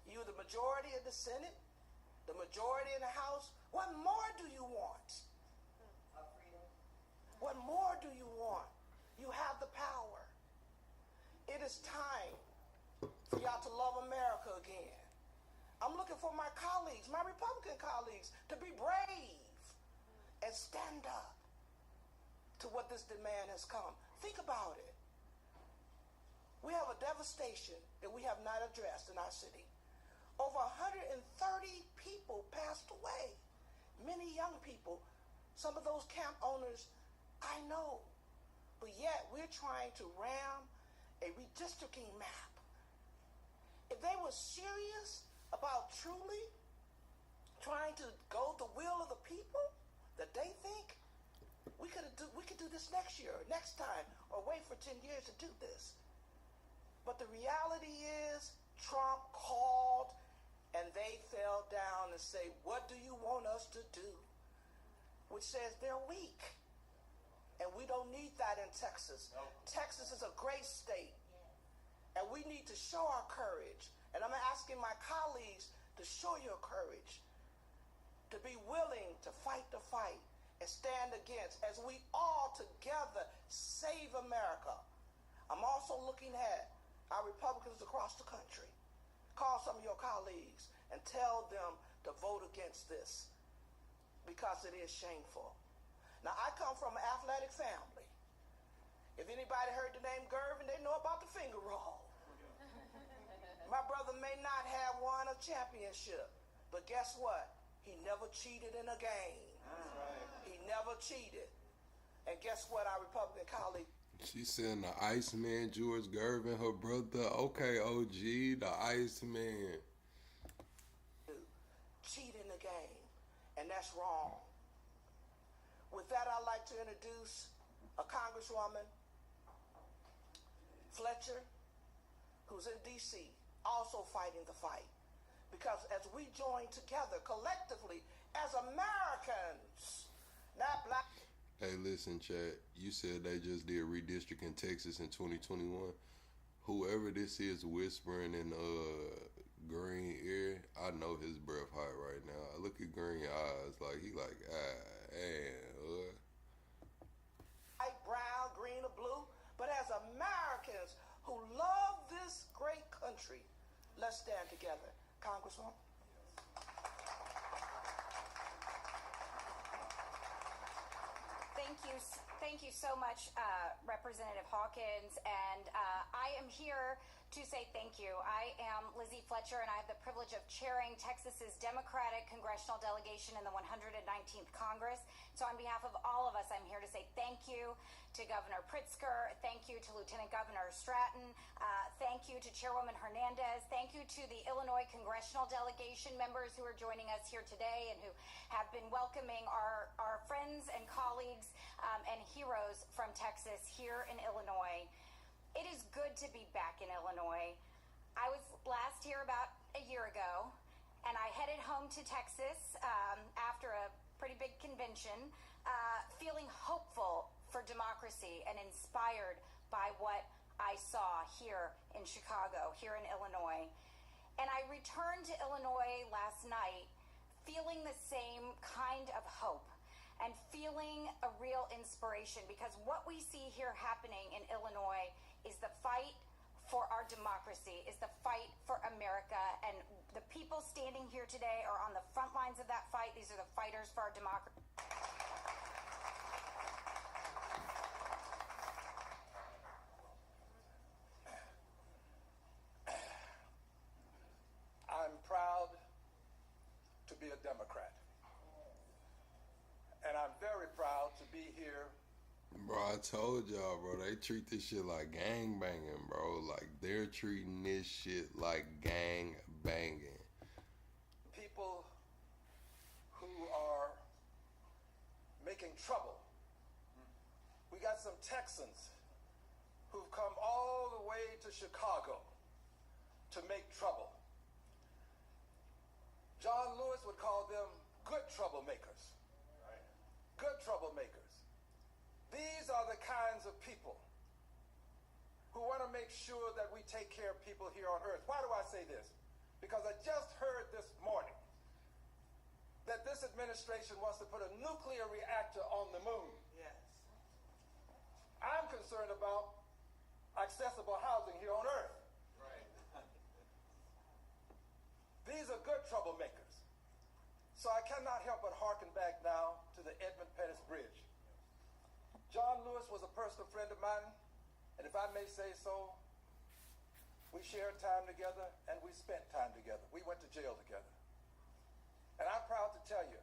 You're the majority in the Senate, the majority in the House. What more do you want? What more do you want? You have the power. It is time for y'all to love America again. I'm looking for my colleagues, my Republican colleagues, to be brave and stand up to what this demand has come. Think about it. We have a devastation that we have not addressed in our city. Over 130 people passed away. Many young people. Some of those camp owners I know, but yet we're trying to ram a redistricting map. If they were serious about truly We could do this next year, or next time, or wait for 10 years to do this. But the reality is, Trump called, and they fell down and say, what do you want us to do? Which says they're weak. And we don't need that in Texas. No. Texas is a great state. And we need to show our courage. And I'm asking my colleagues to show your courage, to be willing to fight the fight and stand against, as we all together save America. I'm also looking at our Republicans across the country. Call some of your colleagues and tell them to vote against this, because it is shameful. Now, I come from an athletic family. If anybody heard the name Gervin, they know about the finger roll. My brother may not have won a championship, but guess what? He never cheated in a game. He never cheated. And guess what, our Republican colleague?
She saying the Iceman, George Gervin, her brother. Okay, OG, the Iceman.
Cheat in the game, and that's wrong. With that, I'd like to introduce a Congresswoman, Fletcher, who's in D.C., also fighting the fight. Because as we join together collectively as Americans, not black.
Hey, listen, Chad, you said they just did redistricting Texas in 2021. Whoever this is whispering in Green ear, I know his breath hot right now. I look at Green eyes like he like,
white, brown, green, or blue. But as Americans who love this great country, let's stand together. Congresswoman.
Thank you so much, Representative Hawkins, and I am here to say thank you. I am Lizzie Fletcher, and I have the privilege of chairing Texas's Democratic congressional delegation in the 119th Congress. So on behalf of all of us, I'm here to say thank you to Governor Pritzker, thank you to Lieutenant Governor Stratton, thank you to Chairwoman Hernandez, thank you to the Illinois congressional delegation members who are joining us here today and who have been welcoming our friends and colleagues and heroes from Texas here in Illinois. It is good to be back in Illinois. I was last here about a year ago, and I headed home to Texas after a pretty big convention, feeling hopeful for democracy and inspired by what I saw here in Chicago, here in Illinois. And I returned to Illinois last night feeling the same kind of hope and feeling a real inspiration, because what we see here happening in Illinois is the fight for our democracy, is the fight for America, and the people standing here today are on the front lines of that fight. These are the fighters for our democracy.
I'm proud to be a Democrat. And I'm very proud to be here.
Bro, I told y'all, bro, they treat this shit like gang banging, bro. Like, they're treating this shit like gang banging.
People who are making trouble. We got some Texans who've come all the way to Chicago to make trouble. John Lewis would call them good troublemakers. Good troublemakers. These are the kinds of people who want to make sure that we take care of people here on earth. Why do I say this? Because I just heard this morning that this administration wants to put a nuclear reactor on the moon.
Yes.
I'm concerned about accessible housing here on earth.
Right.
These are good troublemakers. So I cannot help but hearken back now to the Edmund Pettus Bridge. John Lewis was a personal friend of mine, and if I may say so, we shared time together and we spent time together. We went to jail together. And I'm proud to tell you,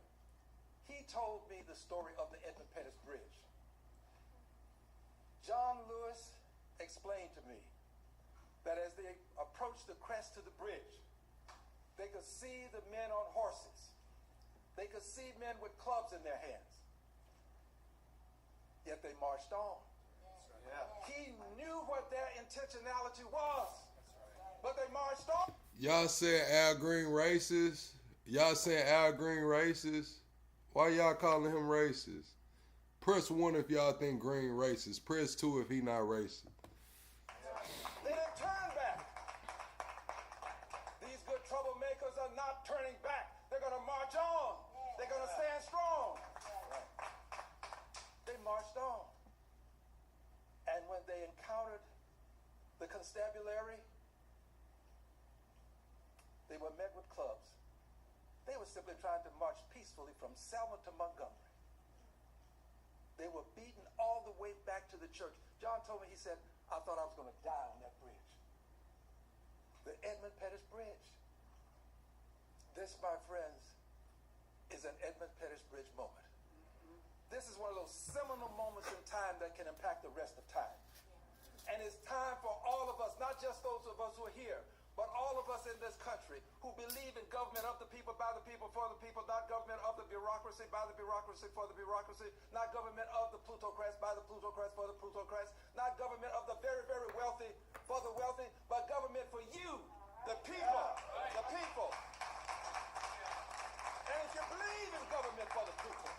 he told me the story of the Edmund Pettus Bridge. John Lewis explained to me that as they approached the crest of the bridge, they could see the men on horses. They could see men with clubs in their hands. yet they marched on. He knew what their intentionality was, but they marched on.
Y'all saying Al Green racist? Y'all saying Al Green racist? Why y'all calling him racist? Press 1 if y'all think Green racist. Press 2 if he not racist.
They didn't turn back. These good troublemakers are not turning back. They're going to march on. They're going to stand strong. They marched on. And when they encountered the constabulary, they were met with clubs. They were simply trying to march peacefully from Selma to Montgomery. They were beaten all the way back to the church. John told me, he said, I thought I was going to die on that bridge. The Edmund Pettus Bridge. This, my friends, is an Edmund Pettus Bridge moment. This is one of those seminal moments in time that can impact the rest of time. And it's time for all of us, not just those of us who are here, but all of us in this country who believe in government of the people, by the people, for the people, not government of the bureaucracy, by the bureaucracy, for the bureaucracy, not government of the plutocrats, by the plutocrats, for the plutocrats, not government of the very, very wealthy, for the wealthy, but government for you, the people, the people. And if you believe in government for the people,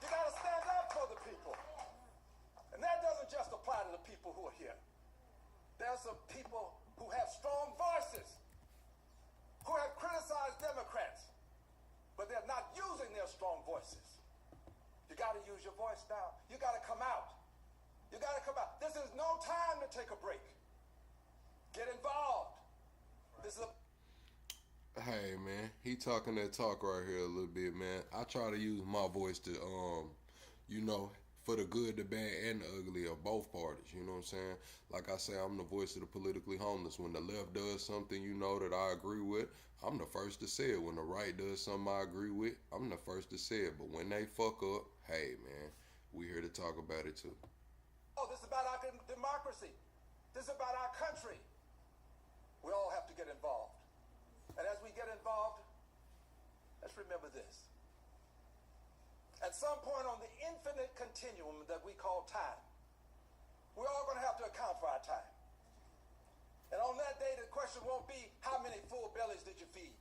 you got to stand up for the people. And that doesn't just apply to the people who are here. There are some people who have strong voices, who have criticized Democrats, but they're not using their strong voices. You got to use your voice now. You got to come out. You got to come out. This is no time to take a break. Get involved. This is a...
Hey, man, he talking that talk right here a little bit, man. I try to use my voice to, you know, for the good, the bad, and the ugly of both parties, you know what I'm saying? Like I say, I'm the voice of the politically homeless. When the left does something, you know, that I agree with, I'm the first to say it. When the right does something I agree with, I'm the first to say it. But when they fuck up, hey, man, we here to talk about it too.
Oh, this is about our democracy. This is about our country. We all have to get involved. And as we get involved, let's remember this. At some point on the infinite continuum that we call time, we're all going to have to account for our time. And on that day, the question won't be, how many full bellies did you feed?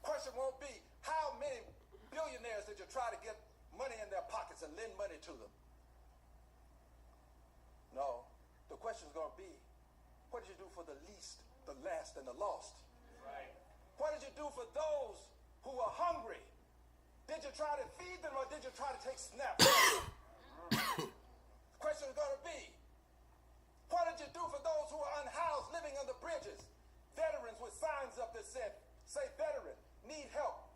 Question won't be, how many billionaires did you try to get money in their pockets and lend money to them? No, the question is going to be, what did you do for the least, the last, and the lost? Right. What did you do for those who are hungry? Did you try to feed them or did you try to take snaps? The question is going to be, what did you do for those who are unhoused, living under bridges? Veterans with signs up that said, say veteran, need help,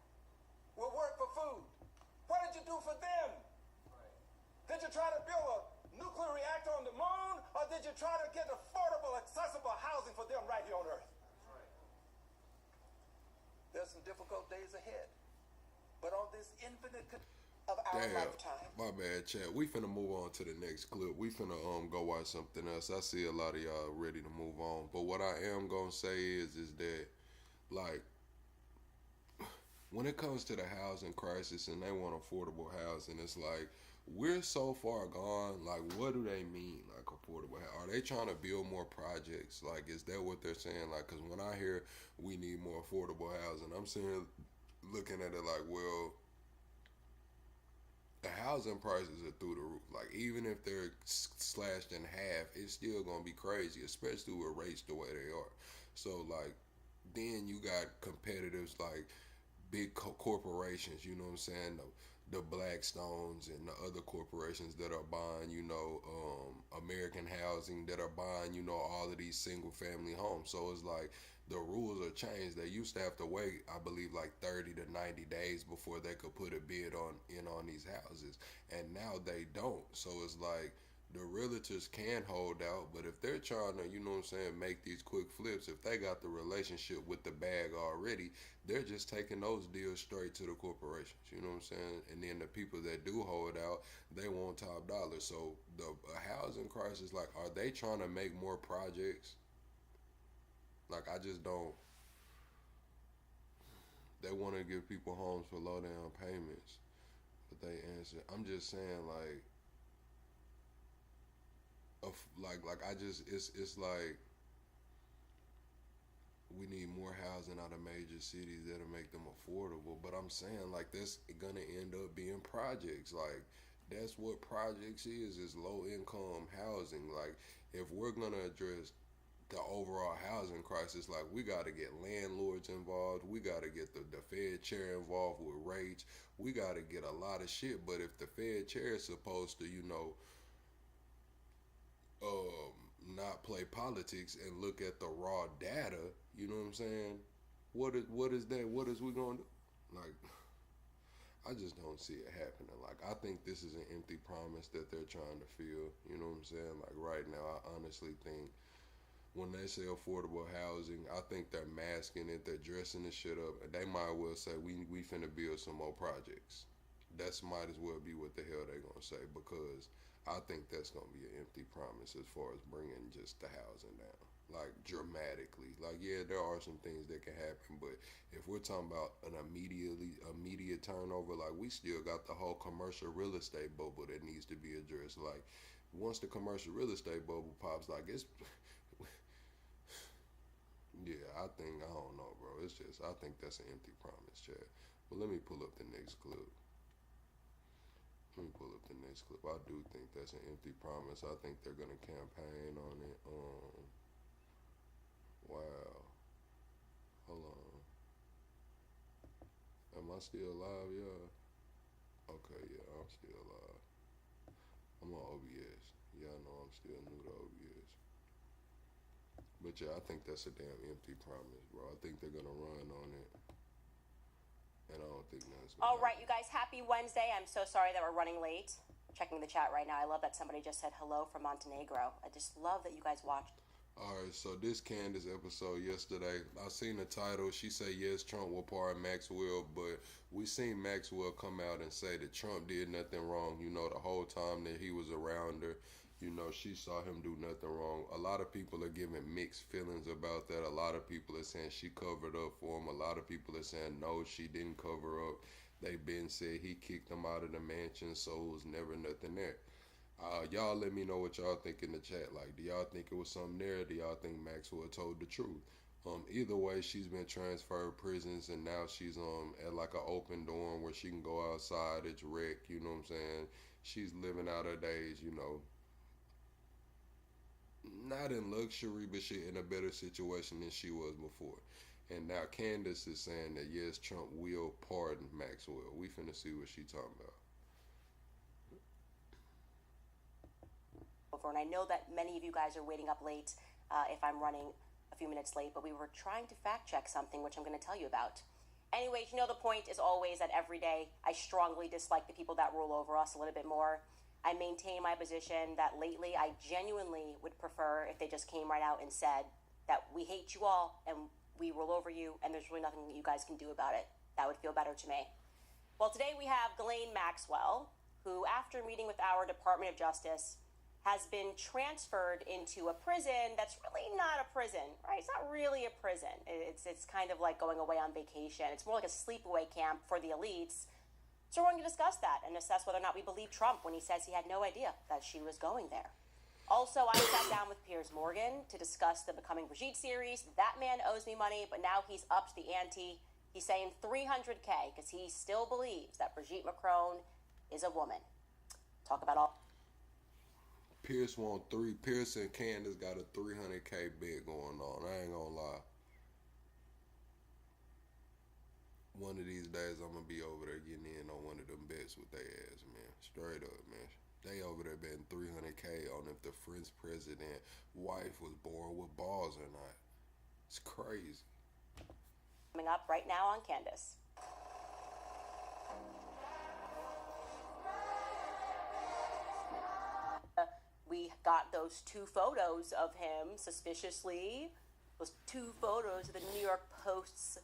will work for food. What did you do for them? Did you try to build a nuclear reactor on the moon or did you try to get affordable, accessible housing for them right here on Earth? There's some difficult days ahead. But on this infinite of our lifetime.
My bad, chat. We finna move on to the next clip. We finna go watch something else. I see a lot of y'all ready to move on. But what I am gonna say is that, like, when it comes to the housing crisis and they want affordable housing, it's like, we're so far gone. Like, what do they mean, like, affordable housing? Are they trying to build more projects? Like, is that what they're saying? Like, because when I hear we need more affordable housing, I'm saying, looking at it like, well, the housing prices are through the roof. Like, even if they're slashed in half, it's still going to be crazy, especially with rates the way they are. So, like, then you got competitors like big corporations, you know what I'm saying? The Blackstones and the other corporations that are buying, you know, American Housing, that are buying, you know, all of these single family homes. So it's like the rules are changed. They used to have to wait, I believe, like 30 to 90 days before they could put a bid on these houses. And now they don't. So it's like the realtors can hold out, but if they're trying to, you know what I'm saying, make these quick flips, if they got the relationship with the bag already, they're just taking those deals straight to the corporations, you know what I'm saying? And then the people that do hold out, they want top dollar. So the housing crisis, like, are they trying to make more projects? Like, I just don't. They want to give people homes for low down payments, but they answer. I'm just saying, like, it's like we need more housing out of major cities that'll make them affordable. But I'm saying, like, that's gonna end up being projects. Like, that's what projects is low income housing. Like, if we're gonna address the overall housing crisis, like, we got to get landlords involved. We got to get the Fed chair involved with rates. We got to get a lot of shit. But if the Fed chair is supposed to, not play politics and look at the raw data, you know what I'm saying? What is that? What is we gonna do? Like, I just don't see it happening. Like, I think this is an empty promise that they're trying to fill. You know what I'm saying? Like, right now, I honestly think when they say affordable housing, I think they're masking it. They're dressing the shit up. And they might well say, we finna build some more projects. That's might as well be what the hell they gonna say, because I think that's gonna be an empty promise as far as bringing just the housing down, like, dramatically. Like, yeah, there are some things that can happen, but if we're talking about an immediate turnover, like, we still got the whole commercial real estate bubble that needs to be addressed. Like, once the commercial real estate bubble pops, like, it's yeah, I don't know, bro. It's just, I think that's an empty promise, Chad. But let me pull up the next clip. I do think that's an empty promise. I think they're gonna campaign on it. Wow. Hold on. Am I still alive, y'all? Okay, yeah, I'm still alive. I'm on OBS. Y'all know I'm still new to OBS. But yeah, I think that's a damn empty promise, bro. I think they're gonna run on it. And I don't think that's gonna
All right, you guys, happy Wednesday. I'm so sorry that we're running late. Checking the chat right now. I love that somebody just said hello from Montenegro. I just love that you guys watched.
Alright, so this Candace episode yesterday, I seen the title. She said, yes, Trump will pardon Maxwell, but we seen Maxwell come out and say that Trump did nothing wrong, the whole time that he was around her. She saw him do nothing wrong. A lot of people are giving mixed feelings about that. A lot of people are saying she covered up for him. A lot of people are saying, no, she didn't cover up. They been said he kicked them out of the mansion, so it was never nothing there. Y'all let me know what y'all think in the chat. Like, do y'all think it was something there? Do y'all think Maxwell told the truth? Either way, she's been transferred prisons, and now she's at like an open dorm where she can go outside. It's rec, you know what I'm saying? She's living out her days, not in luxury, but she in a better situation than she was before. And now Candace is saying that, yes, Trump will pardon Maxwell. We finna see what she talking about.
And I know that many of you guys are waiting up late if I'm running a few minutes late, but we were trying to fact check something, which I'm going to tell you about. Anyways, the point is always that every day I strongly dislike the people that rule over us a little bit more. I maintain my position that lately I genuinely would prefer if they just came right out and said that we hate you all and we rule over you and there's really nothing you guys can do about it. That would feel better to me. Well, today we have Ghislaine Maxwell, who, after meeting with our Department of Justice, has been transferred into a prison that's really not a prison, right? It's not really a prison. It's kind of like going away on vacation. It's more like a sleepaway camp for the elites. So we're going to discuss that and assess whether or not we believe Trump when he says he had no idea that she was going there. Also, I sat down with Piers Morgan to discuss the Becoming Brigitte series. That man owes me money, but now he's upped the ante. He's saying $300K because he still believes that Brigitte Macron is a woman. Talk about all.
Pierce and Candace got a $300K bet going on. I ain't gonna lie. One of these days I'm gonna be over there getting in on one of them bets with their ass, man. Straight up, man. They over there betting $300K on if the French president wife was born with balls or not. It's crazy.
Coming up right now on Candace. We got those two photos of him suspiciously. Those two photos of the New York Post's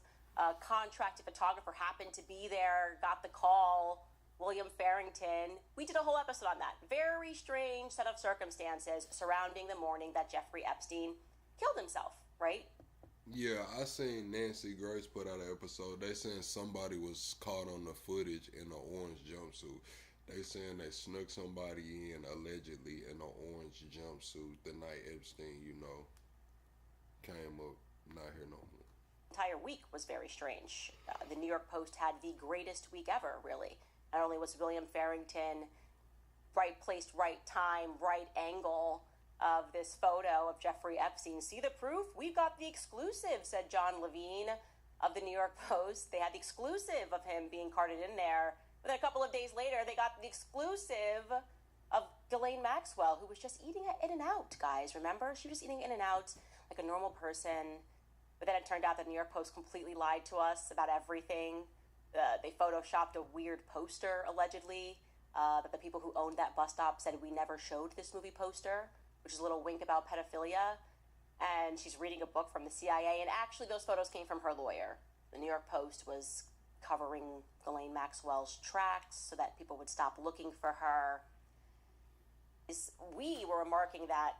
contracted photographer happened to be there, got the call, William Farrington. We did a whole episode on that. Very strange set of circumstances surrounding the morning that Jeffrey Epstein killed himself, right?
Yeah, I seen Nancy Grace put out an episode. They saying somebody was caught on the footage in an orange jumpsuit. They saying they snuck somebody in allegedly in an orange jumpsuit the night Epstein, came up, not here no more.
Entire week was very strange. The New York Post had the greatest week ever, really. Not only was William Farrington right place, right time, right angle of this photo of Jeffrey Epstein. See the proof? We've got the exclusive, said John Levine of the New York Post. They had the exclusive of him being carted in there. But then a couple of days later, they got the exclusive of Ghislaine Maxwell, who was just eating at In-N-Out, guys. Remember? She was just eating In-N-Out like a normal person. But then it turned out that the New York Post completely lied to us about everything. They photoshopped a weird poster, allegedly, that the people who owned that bus stop said we never showed this movie poster, which is a little wink about pedophilia. And she's reading a book from the CIA, and actually those photos came from her lawyer. The New York Post was covering Ghislaine Maxwell's tracks so that people would stop looking for her. We were remarking that,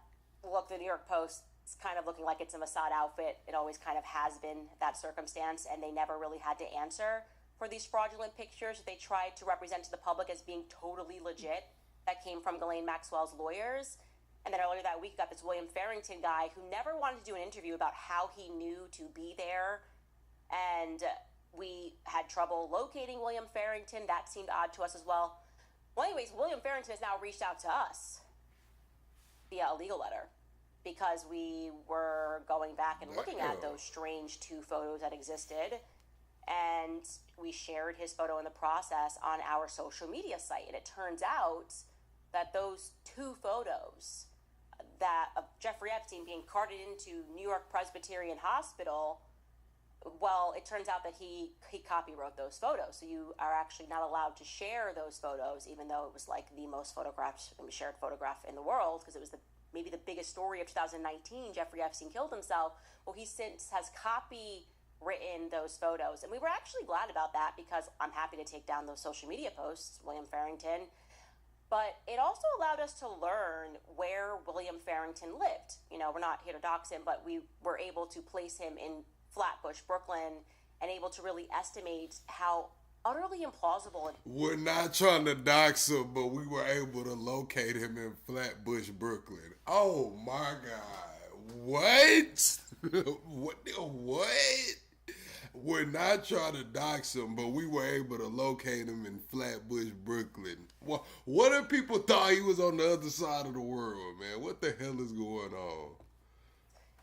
look, the New York Post is kind of looking like it's a Mossad outfit. It always kind of has been that circumstance, and they never really had to answer for these fraudulent pictures that they tried to represent to the public as being totally legit that came from Ghislaine Maxwell's lawyers. And then earlier that week, you got this William Farrington guy who never wanted to do an interview about how he knew to be there. And we had trouble locating William Farrington. That seemed odd to us as well. Well, anyways, William Farrington has now reached out to us via a legal letter because we were going back and looking at those strange two photos that existed. And we shared his photo in the process on our social media site. And it turns out that those two photos that of Jeffrey Epstein being carted into New York Presbyterian Hospital, well, it turns out that he copywrote those photos. So you are actually not allowed to share those photos, even though it was like the most shared photograph in the world, because it was maybe the biggest story of 2019. Jeffrey Epstein killed himself. Well, he since has copywritten those photos. And we were actually glad about that because I'm happy to take down those social media posts, William Farrington. But it also allowed us to learn where William Farrington lived. We're not here to dox him, but we were able to place him in Flatbush, Brooklyn, and able to really estimate how utterly implausible.
We're not trying to dox him, but we were able to locate him in Flatbush, Brooklyn. Oh my God. What? What? We're not trying to dox him, but we were able to locate him in Flatbush, Brooklyn. What if people thought he was on the other side of the world, man? What the hell is going on?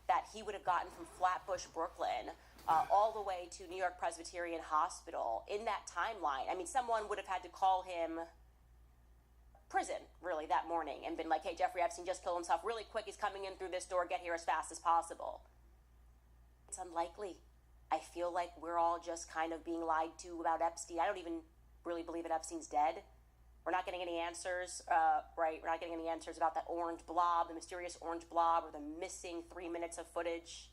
That he would have gotten from Flatbush, Brooklyn, all the way to New York Presbyterian Hospital in that timeline. I mean, someone would have had to call him prison, really, that morning and been like, hey, Jeffrey Epstein just killed himself really quick. He's coming in through this door. Get here as fast as possible. It's unlikely. I feel like we're all just kind of being lied to about Epstein. I don't even really believe that Epstein's dead. We're not getting any answers, right? We're not getting any answers about that orange blob, the mysterious orange blob, or the missing 3 minutes of footage.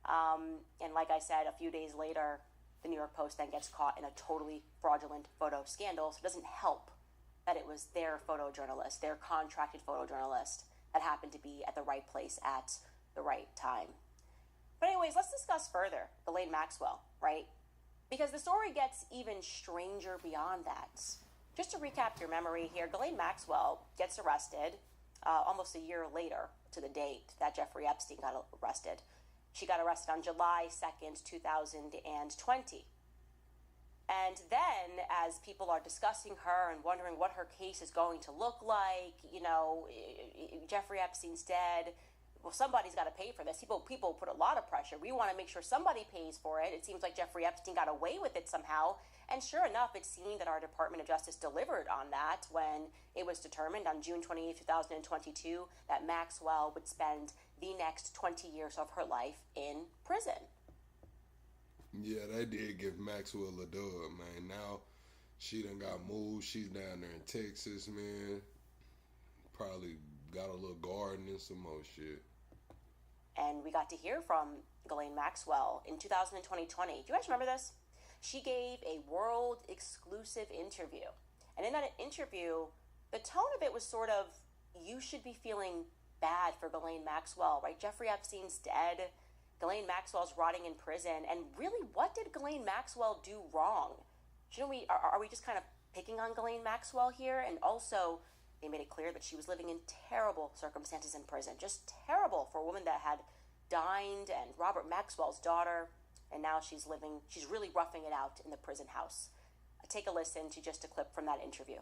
And like I said, a few days later, the New York Post then gets caught in a totally fraudulent photo scandal. So it doesn't help that it was their photojournalist, their contracted photojournalist, that happened to be at the right place at the right time. But anyways, let's discuss further Ghislaine Maxwell, right? Because the story gets even stranger beyond that. Just to recap your memory here, Ghislaine Maxwell gets arrested almost a year later to the date that Jeffrey Epstein got arrested. She got arrested on July 2nd, 2020. And then, as people are discussing her and wondering what her case is going to look like, Jeffrey Epstein's dead. Well, somebody's got to pay for this. People put a lot of pressure. We want to make sure somebody pays for it. It seems like Jeffrey Epstein got away with it somehow. And sure enough, it seemed that our Department of Justice delivered on that when it was determined on June 28, 2022, that Maxwell would spend the next 20 years of her life in prison.
Yeah, they did give Maxwell a dub, man. Now she done got moved. She's down there in Texas, man. Probably got a little garden and some more shit.
And we got to hear from Ghislaine Maxwell in 2020. Do you guys remember this? She gave a world exclusive interview. And in that interview, the tone of it was sort of, you should be feeling bad for Ghislaine Maxwell, right? Jeffrey Epstein's dead. Ghislaine Maxwell's rotting in prison. And really, what did Ghislaine Maxwell do wrong? Shouldn't we, are we just kind of picking on Ghislaine Maxwell here, and also they made it clear that she was living in terrible circumstances in prison, just terrible for a woman that had dined and Robert Maxwell's daughter, and now she's really roughing it out in the prison house. Take a listen to just a clip from that interview.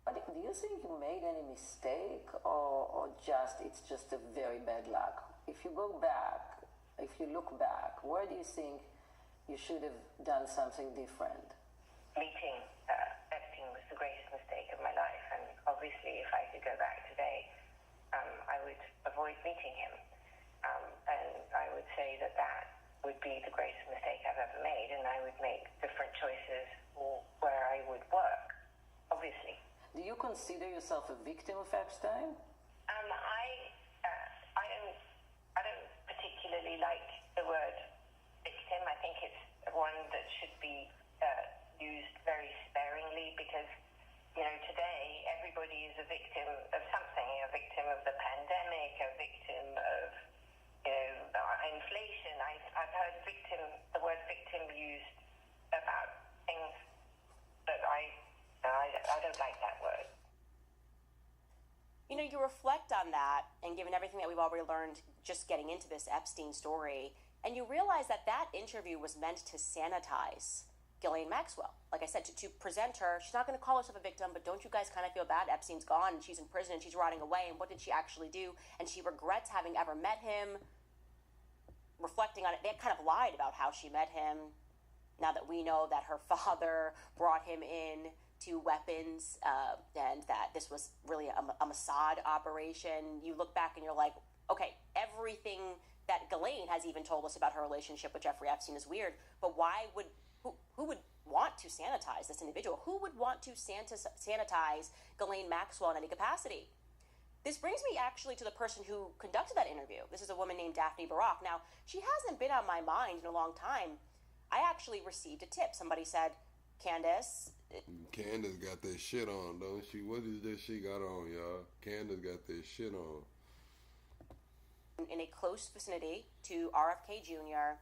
Do you think you made any mistake, or it's just a very bad luck? If you look back, where do you think you should have done something different?
Meeting Epstein was the greatest mistake of my life, and obviously if I could go back today, I would avoid meeting him. And I would say that would be the greatest mistake I've ever made, and I would make different choices where I would work, obviously.
Do you consider yourself a victim of Epstein?
I don't particularly like the word victim. I think it's one that should be used very sparingly because, today everybody is a victim of something, a victim of the pandemic, a victim of, inflation. I've heard the word victim used about things that I don't like that word.
You reflect on that, and given everything that we've already learned just getting into this Epstein story, and you realize that interview was meant to sanitize Ghislaine Maxwell. Like I said, to present her, she's not going to call herself a victim, but don't you guys kind of feel bad? Epstein's gone, and she's in prison, and she's rotting away, and what did she actually do? And she regrets having ever met him. Reflecting on it, they kind of lied about how she met him. Now that we know that her father brought him in to weapons, and that this was really a Mossad operation, you look back and you're like, okay, everything that Ghislaine has even told us about her relationship with Jeffrey Epstein is weird, but who would want to sanitize this individual? Who would want to sanitize Ghislaine Maxwell in any capacity? This brings me actually to the person who conducted that interview. This is a woman named Daphne Barak. Now, she hasn't been on my mind in a long time. I actually received a tip. Somebody said, Candace
got that shit on, don't she? What is that she got on, y'all? Candace got that shit on.
In a close vicinity to RFK Jr.,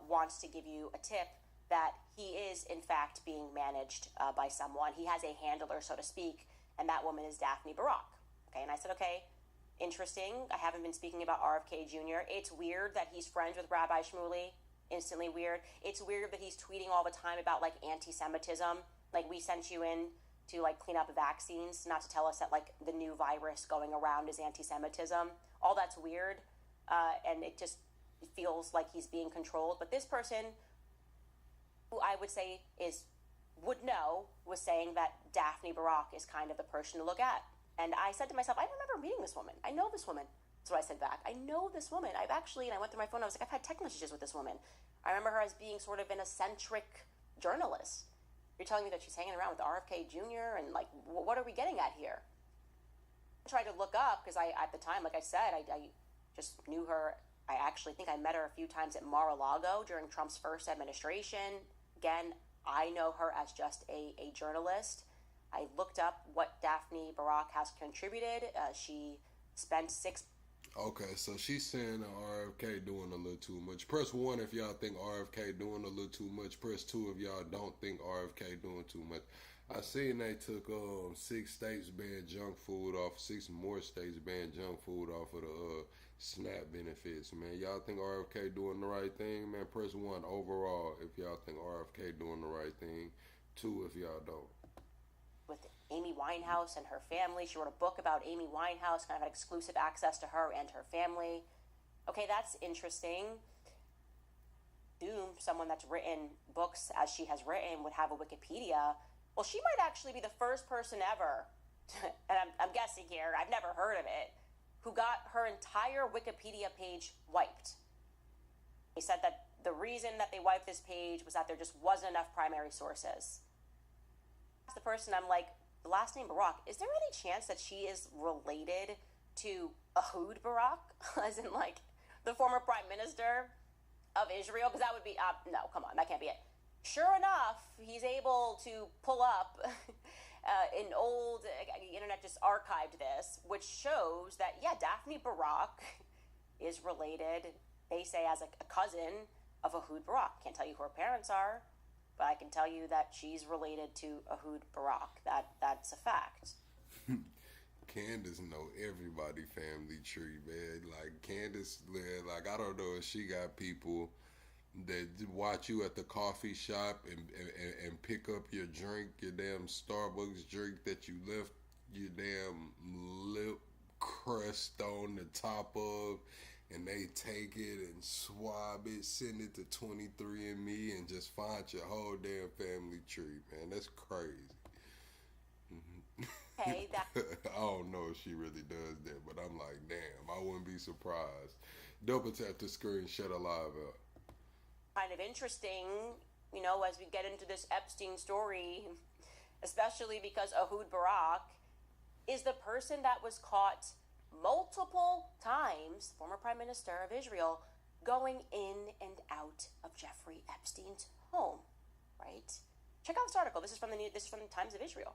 wants to give you a tip that he is, in fact, being managed by someone. He has a handler, so to speak, and that woman is Daphne Barak. Okay, and I said, okay, interesting. I haven't been speaking about RFK Jr. It's weird that he's friends with Rabbi Shmuley. Instantly weird. It's weird that he's tweeting all the time about, anti-Semitism. We sent you in to, clean up vaccines, not to tell us that, the new virus going around is anti-Semitism. All that's weird, and it just feels like he's being controlled. But this person, who I would say would know, was saying that Daphne Barak is kind of the person to look at. And I said to myself, I remember meeting this woman. I know this woman. That's what I said back. I know this woman. And I went through my phone. I was like, I've had text messages with this woman. I remember her as being sort of an eccentric journalist. You're telling me that she's hanging around with RFK Jr. and what are we getting at here? I tried to look up because at the time, like I said, I just knew her. I actually think I met her a few times at Mar-a-Lago during Trump's first administration. Again, I know her as just a journalist. I looked up what Daphne Barak has contributed. She spent 6...
Okay, so she's saying RFK doing a little too much. Press 1 if y'all think RFK doing a little too much. Press 2 if y'all don't think RFK doing too much. I seen they took 6 states banned junk food off, 6 more states banned junk food off of the SNAP benefits, man. Y'all think RFK doing the right thing, man? Press 1 overall if y'all think RFK doing the right thing. 2 if y'all don't.
With Amy Winehouse and her family. She wrote a book about Amy Winehouse, kind of had exclusive access to her and her family. Okay, that's interesting. Someone that's written books as she has written would have a Wikipedia. Well, she might actually be the first person ever, and I'm guessing here, I've never heard of it, who got her entire Wikipedia page wiped. They said that the reason that they wiped this page was that there just wasn't enough primary sources. The person, I'm like, the last name Barak, is there any chance that she is related to Ehud Barak? As in, the former prime minister of Israel? Because that would be, no, come on, that can't be it. Sure enough, he's able to pull up an old, the internet just archived this, which shows that, yeah, Daphne Barak is related, they say, as a cousin of Ehud Barak. Can't tell you who her parents are. but I can tell you that she's related to Ehud Barak. That's a fact.
Candace know everybody family tree, man. Like Candace, man, like I don't know if she got people that watch you at the coffee shop and pick up your drink, your damn Starbucks drink that you left your damn lip crust on the top of, and they take it and swab it, send it to 23andMe, and just find your whole damn family tree, man. That's crazy.
Hey,
I don't know if she really does that, but I'm like, damn, I wouldn't be surprised. Double tap the screen, shut her live out.
Kind of interesting, you know, as we get into this Epstein story, especially because Ehud Barak is the person that was caught multiple times, former Prime Minister of Israel, going in and out of Jeffrey Epstein's home, right? Check out this article. This is from the Times of Israel.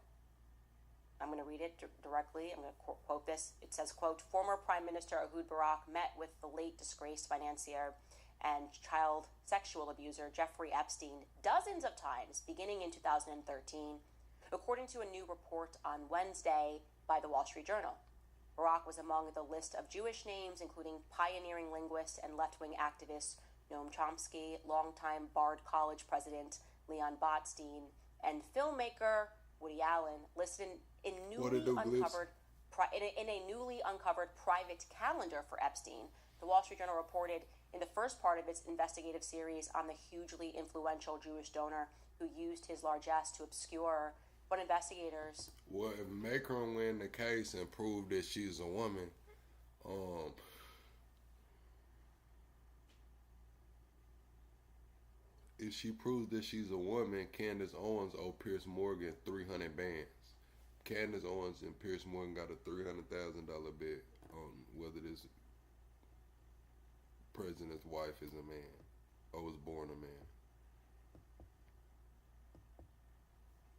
I'm going to read it directly. I'm going to quote this. It says, quote, former Prime Minister Ehud Barak met with the late disgraced financier and child sexual abuser Jeffrey Epstein dozens of times beginning in 2013, according to a new report on Wednesday by the Wall Street Journal. Barak was among the list of Jewish names, including pioneering linguist and left-wing activist Noam Chomsky, longtime Bard College president Leon Botstein, and filmmaker Woody Allen, listed in a newly uncovered private calendar for Epstein. The Wall Street Journal reported in the first part of its investigative series on the hugely influential Jewish donor who used his largesse to obscure what investigators...
Well, if make her win the case and prove that she's a woman, if she proves that she's a woman, Candace Owens owe Pierce Morgan 300 bands. Candace Owens and Pierce Morgan got a $300,000 bet on whether this president's wife is a man or was born a man.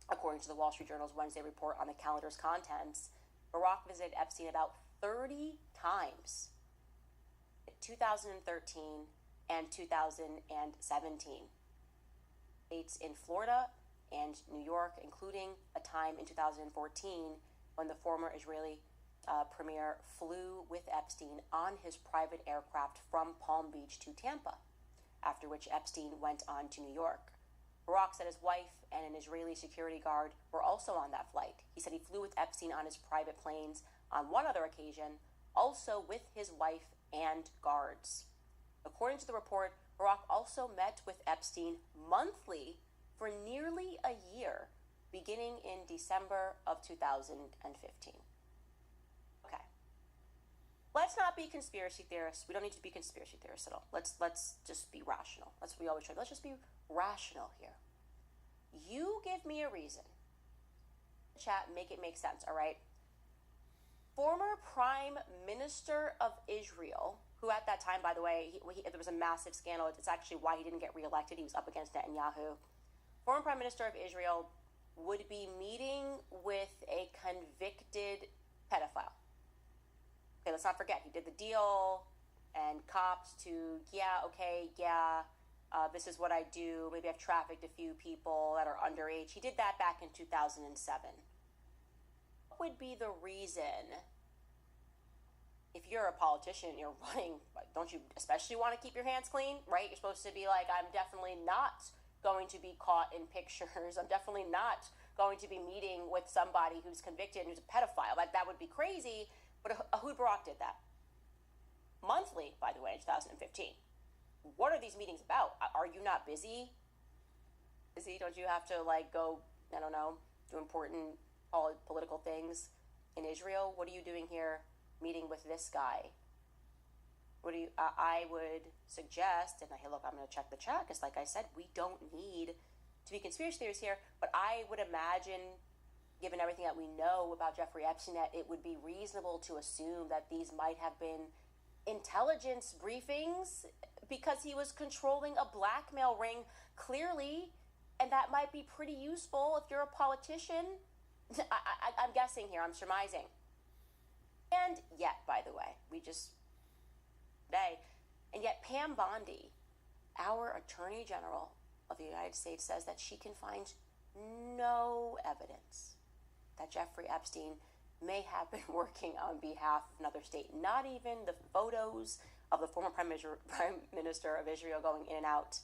According to the Wall Street Journal's Wednesday report on the calendar's contents, Barak visited Epstein about 30 times in 2013 and 2017. States in Florida and New York, including a time in 2014 when the former Israeli premier flew with Epstein on his private aircraft from Palm Beach to Tampa, after which Epstein went on to New York. Barak said his wife and an Israeli security guard were also on that flight. He said he flew with Epstein on his private planes on one other occasion, also with his wife and guards. According to the report, Barak also met with Epstein monthly for nearly a year, beginning in December of 2015. Okay. Let's not be conspiracy theorists. We don't need to be conspiracy theorists at all. Let's just be rational. That's what we always try. Let's just be rational here. You give me a reason. Chat, make it make sense, all right? Former Prime Minister of Israel, who at that time, by the way, there was a massive scandal. It's actually why he didn't get reelected. He was up against Netanyahu. Former Prime Minister of Israel would be meeting with a convicted pedophile. Okay, let's not forget, he did the deal and cops to, this is what I do. Maybe I've trafficked a few people that are underage. He did that back in 2007. What would be the reason, if you're a politician and you're running, don't you especially want to keep your hands clean, right? You're supposed to be like, I'm definitely not going to be caught in pictures. I'm definitely not going to be meeting with somebody who's convicted and who's a pedophile. Like, that would be crazy. But Ehud Barak did that. Monthly, by the way, in 2015. What are these meetings about? Are you not busy? Don't you have to, go, I don't know, do important political things in Israel? What are you doing here meeting with this guy? I would suggest, and hey, look, I'm going to check the chat, because like I said, we don't need to be conspiracy theorists here, but I would imagine, given everything that we know about Jeffrey Epstein, that it would be reasonable to assume that these might have been intelligence briefings, because he was controlling a blackmail ring, clearly, and that might be pretty useful if you're a politician. I'm guessing here, I'm surmising. And yet, by the way, and yet Pam Bondi, our Attorney General, of the United States says that she can find no evidence that Jeffrey Epstein may have been working on behalf of another state. Not even the photos of the former Prime Minister of Israel going in and out.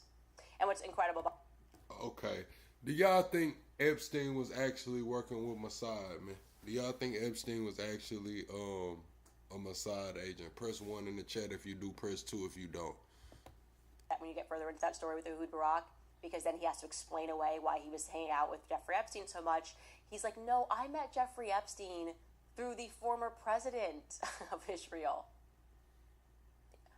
And what's incredible about...
Okay. Do y'all think Epstein was actually working with Mossad, man? Do y'all think Epstein was actually a Mossad agent? Press 1 in the chat if you do, press 2 if you don't.
When you get further into that story with Ehud Barak, because then he has to explain away why he was hanging out with Jeffrey Epstein so much. He's like, no, I met Jeffrey Epstein through the former president of Israel.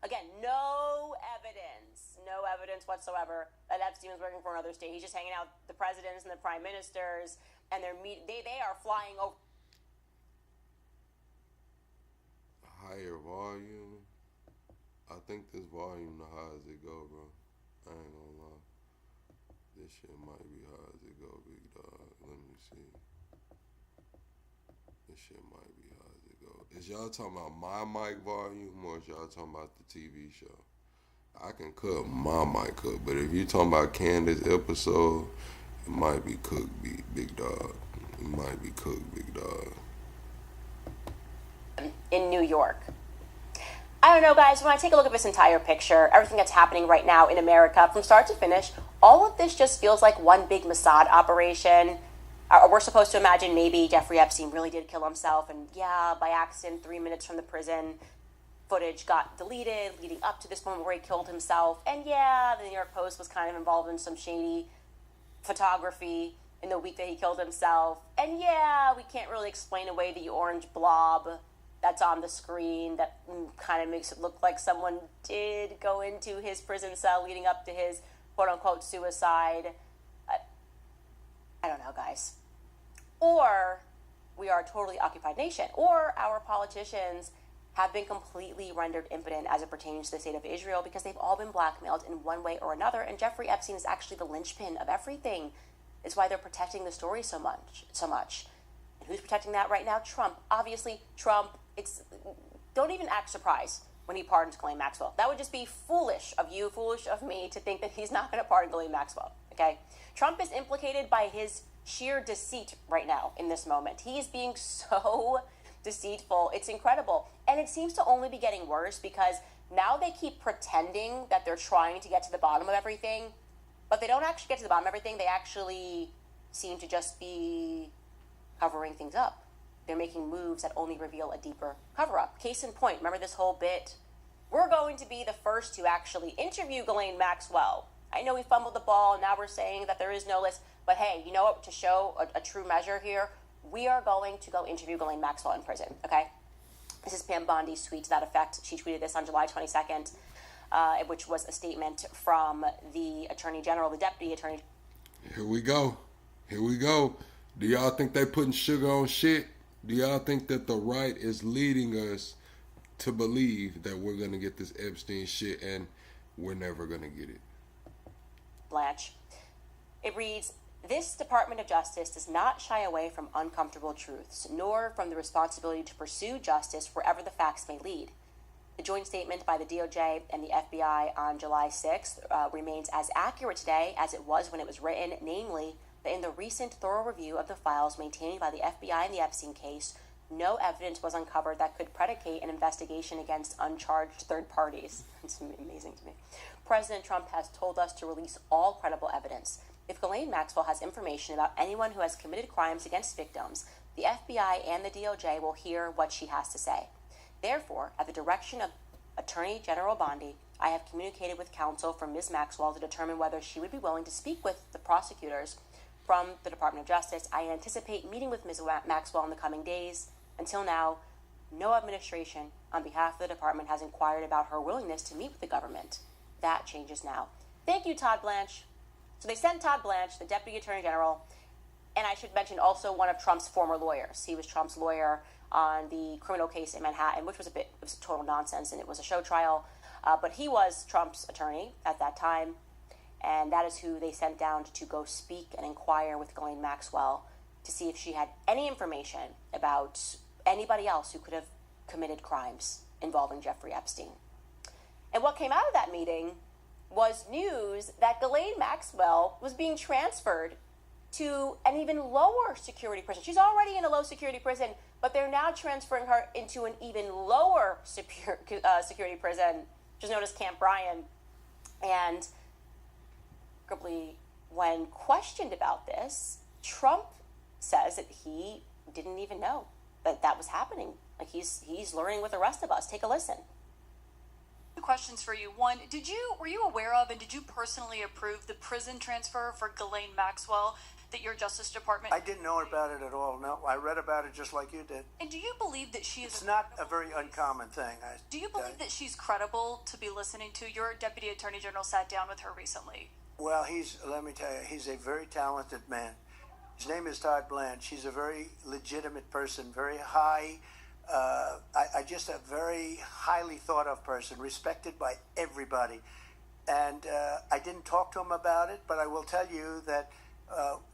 Again, no evidence whatsoever that Epstein was working for another state. He's just hanging out with the presidents and the prime ministers, and they are flying over.
Higher volume. I think this volume the high as it go, bro. I ain't gonna lie. This shit might be high as it go, big dog. Let me see. This shit might be high as it go. Is y'all talking about my mic volume or is y'all talking about the TV show? I can cut my mic up, but if you talking about Candace's episode, it might be cooked, big dog. It might be cooked, big dog.
In New York. I don't know, guys, when I take a look at this entire picture, everything that's happening right now in America, from start to finish, all of this just feels like one big Mossad operation. We're supposed to imagine maybe Jeffrey Epstein really did kill himself, and yeah, by accident, 3 minutes from the prison, footage got deleted leading up to this moment where he killed himself. And yeah, the New York Post was kind of involved in some shady photography in the week that he killed himself. And yeah, we can't really explain away the orange blob that's on the screen that kind of makes it look like someone did go into his prison cell leading up to his quote-unquote suicide. I don't know, guys. Or we are a totally occupied nation, or our politicians have been completely rendered impotent as it pertains to the state of Israel because they've all been blackmailed in one way or another, and Jeffrey Epstein is actually the linchpin of everything. It's why they're protecting the story so much. And who's protecting that right now? Trump. Obviously, Trump. Don't even act surprised when he pardons Ghislaine Maxwell. That would just be foolish of you, foolish of me to think that he's not going to pardon Ghislaine Maxwell, okay? Trump is implicated by his sheer deceit right now in this moment. He is being so deceitful. It's incredible. And it seems to only be getting worse because now they keep pretending that they're trying to get to the bottom of everything, but they don't actually get to the bottom of everything. They actually seem to just be covering things up. They're making moves that only reveal a deeper cover-up. Case in point, remember this whole bit? We're going to be the first to actually interview Ghislaine Maxwell. I know we fumbled the ball, and now we're saying that there is no list. But hey, you know what? To show a true measure here, we are going to go interview Ghislaine Maxwell in prison, okay? This is Pam Bondi's tweet to that effect. She tweeted this on July 22nd, which was a statement from the Attorney General, the Deputy Attorney.
Here we go. Do y'all think they putting sugar on shit? Do y'all think that the right is leading us to believe that we're going to get this Epstein shit and we're never going to get it?
Blanche. It reads, this Department of Justice does not shy away from uncomfortable truths, nor from the responsibility to pursue justice wherever the facts may lead. The joint statement by the DOJ and the FBI on July 6th remains as accurate today as it was when it was written, namely, that in the recent thorough review of the files maintained by the FBI in the Epstein case, no evidence was uncovered that could predicate an investigation against uncharged third parties. It's amazing to me. President Trump has told us to release all credible evidence. If Ghislaine Maxwell has information about anyone who has committed crimes against victims, the FBI and the DOJ will hear what she has to say. Therefore, at the direction of Attorney General Bondi, I have communicated with counsel for Ms. Maxwell to determine whether she would be willing to speak with the prosecutors from the Department of Justice. I anticipate meeting with Ms. Maxwell in the coming days. Until now, no administration on behalf of the department has inquired about her willingness to meet with the government. That changes now. Thank you, Todd Blanche. So they sent Todd Blanche, the Deputy Attorney General, and I should mention also one of Trump's former lawyers. He was Trump's lawyer on the criminal case in Manhattan, which was it was total nonsense, and it was a show trial. But he was Trump's attorney at that time. And that is who they sent down to go speak and inquire with Ghislaine Maxwell to see if she had any information about anybody else who could have committed crimes involving Jeffrey Epstein. And what came out of that meeting was news that Ghislaine Maxwell was being transferred to an even lower security prison. She's already in a low security prison, but they're now transferring her into an even lower security prison, which is known as Camp Bryan. And when questioned about this, Trump says that he didn't even know that that was happening. Like he's learning with the rest of us. Take a listen.
Two questions for you. One, were you aware of and did you personally approve the prison transfer for Ghislaine Maxwell that your Justice Department?
I didn't know about it at all. No, I read about it just like you did.
And do you believe that she is?
It's not a very uncommon thing.
Do you believe that she's credible to be listening to? Your Deputy Attorney General sat down with her recently.
Well, let me tell you, he's a very talented man. His name is Todd Blanche. He's a very legitimate person, very high. Just a very highly thought of person, respected by everybody. And I didn't talk to him about it, but I will tell you that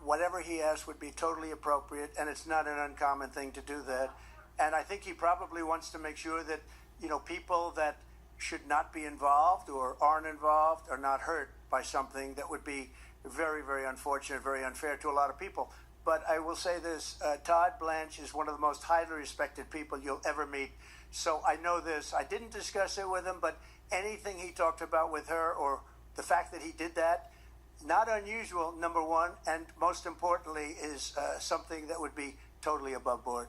whatever he asked would be totally appropriate, and it's not an uncommon thing to do that. And I think he probably wants to make sure that, people that should not be involved or aren't involved are not hurt by something that would be very, very unfortunate, very unfair to a lot of people. But I will say this, Todd Blanche is one of the most highly respected people you'll ever meet. So I know this. I didn't discuss it with him, but anything he talked about with her or the fact that he did that, not unusual, number one, and most importantly is something that would be totally above board.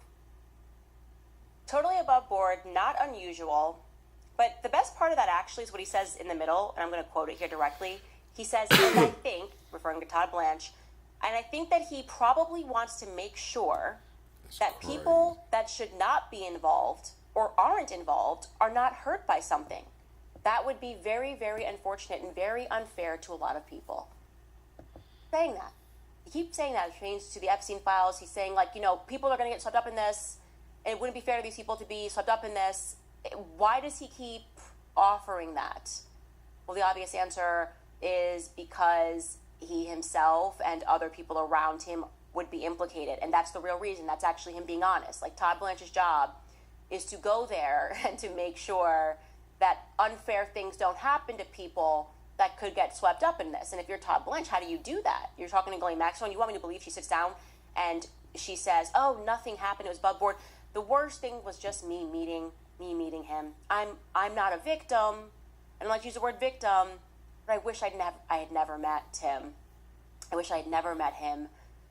Totally above board, not unusual. But the best part of that actually is what he says in the middle, and I'm going to quote it here directly. He says, and I think, referring to Todd Blanche, and I think that he probably wants to make sure that people that should not be involved or aren't involved are not hurt by something. That would be very, very unfortunate and very unfair to a lot of people. Saying that. He keeps saying that. It pertains to the Epstein files. He's saying, people are going to get swept up in this, and it wouldn't be fair to these people to be swept up in this. Why does he keep offering that? Well, the obvious answer is because he himself and other people around him would be implicated. And that's the real reason. That's actually him being honest. Like, Todd Blanche's job is to go there and to make sure that unfair things don't happen to people that could get swept up in this. And if you're Todd Blanche, how do you do that? You're talking to Ghislaine Maxwell, and you want me to believe she sits down and she says, oh, nothing happened, it was above board. The worst thing was just me meeting him. I'm not a victim. I don't like to use the word victim, but I wish I had never met him. I wish I had never met him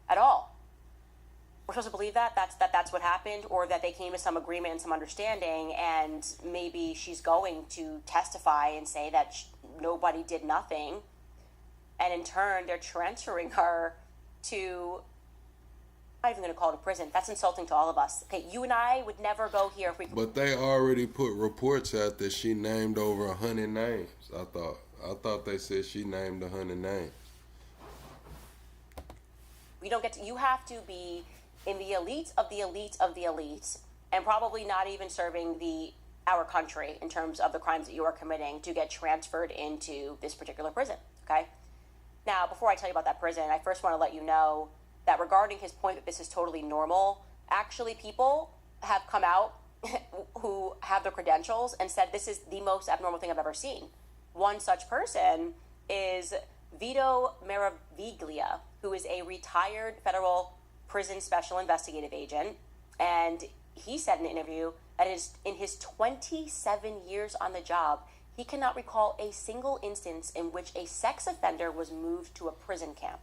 at all. We're supposed to believe that's what happened, or that they came to some agreement and some understanding, and maybe she's going to testify and say that nobody did nothing, and in turn they're transferring her to, I'm not even going to call it a prison. That's insulting to all of us. Okay, you and I would never go here if we...
But they already put reports out that she named over 100 names. I thought they said she named 100 names.
We don't get to... You have to be in the elite of the elite of the elite, and probably not even serving our country in terms of the crimes that you are committing to get transferred into this particular prison, okay? Now, before I tell you about that prison, I first want to let you know that regarding his point that this is totally normal, actually people have come out who have their credentials and said this is the most abnormal thing I've ever seen. One such person is Vito Meraviglia, who is a retired federal prison special investigative agent, and he said in an interview that in his 27 years on the job, he cannot recall a single instance in which a sex offender was moved to a prison camp.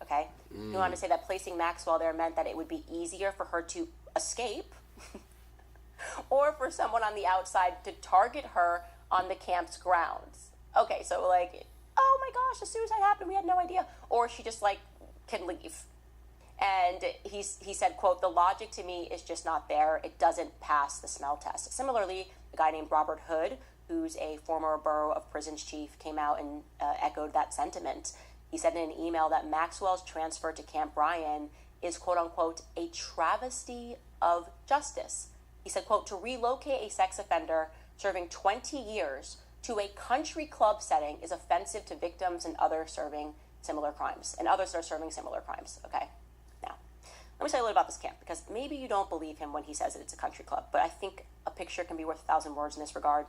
Okay? He wanted to say that placing Maxwell there meant that it would be easier for her to escape or for someone on the outside to target her on the camp's grounds. Okay, so oh my gosh, the suicide happened, we had no idea. Or she just can leave. And he said, quote, the logic to me is just not there. It doesn't pass the smell test. Similarly, a guy named Robert Hood, who's a former Borough of Prisons chief, came out and echoed that sentiment. He said in an email that Maxwell's transfer to Camp Bryan is, quote unquote, a travesty of justice. He said, quote, to relocate a sex offender serving 20 years to a country club setting is offensive to victims and others serving similar crimes. And others are serving similar crimes, okay? Now, let me tell you a little about this camp, because maybe you don't believe him when he says that it's a country club, but I think a picture can be worth 1,000 words in this regard.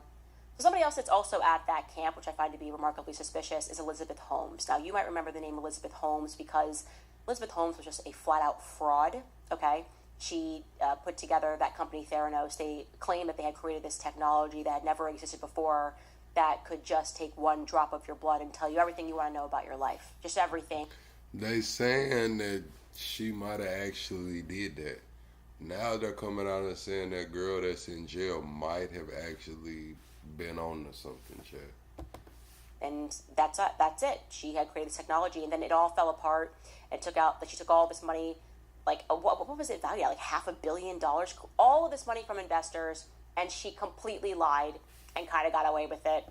Somebody else that's also at that camp, which I find to be remarkably suspicious, is Elizabeth Holmes. Now, you might remember the name Elizabeth Holmes because Elizabeth Holmes was just a flat-out fraud, okay? She put together that company Theranos. They claimed that they had created this technology that had never existed before that could just take one drop of your blood and tell you everything you want to know about your life. Just everything.
They saying that she might have actually did that. Now they're coming out and saying that girl that's in jail might have actually been on to something, Chad.
And that's it. She had created this technology, and then it all fell apart. And she took all this money, like what was it valued at? Like $500 million, all of this money from investors, and she completely lied and kind of got away with it.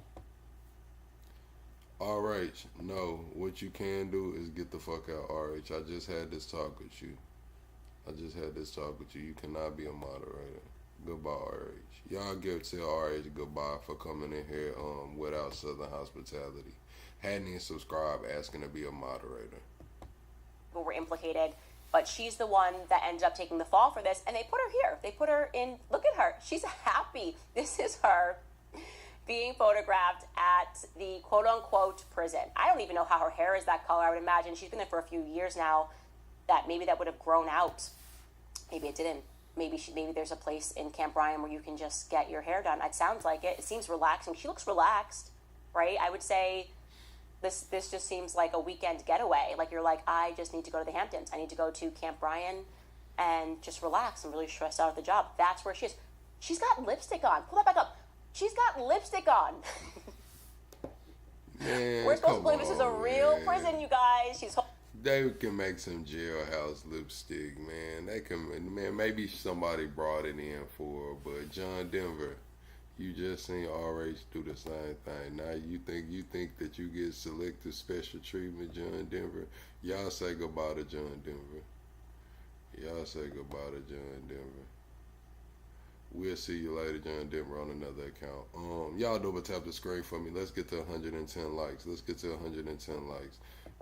RH, no, what you can do is get the fuck out, RH. I just had this talk with you. You cannot be a moderator. Goodbye, RH. Y'all tell RH goodbye for coming in here without Southern hospitality. Hadn't even subscribed, asking to be a moderator.
People were implicated, but she's the one that ended up taking the fall for this, and they put her here. They put her in. Look at her. She's happy. This is her being photographed at the quote-unquote prison. I don't even know how her hair is that color. I would imagine she's been there for a few years now. That maybe that would have grown out. Maybe it didn't. Maybe there's a place in Camp Ryan where you can just get your hair done. It sounds like it. It seems relaxing. She looks relaxed, right? I would say this just seems like a weekend getaway. Like you're like, I just need to go to the Hamptons. I need to go to Camp Ryan and just relax. I'm really stressed out at the job. That's where she is. She's got lipstick on. Pull that back up. She's got lipstick on.
Man,
we're supposed to believe this is a real prison, you guys.
They can make some jailhouse lipstick, man. They can, man. Maybe somebody brought it in for her, but John Denver, you just seen RH do the same thing. Now you think that you get selective special treatment, John Denver. Y'all say goodbye to John Denver. We'll see you later, John Denver, on another account. Y'all double tap the screen for me. Let's get to 110 likes.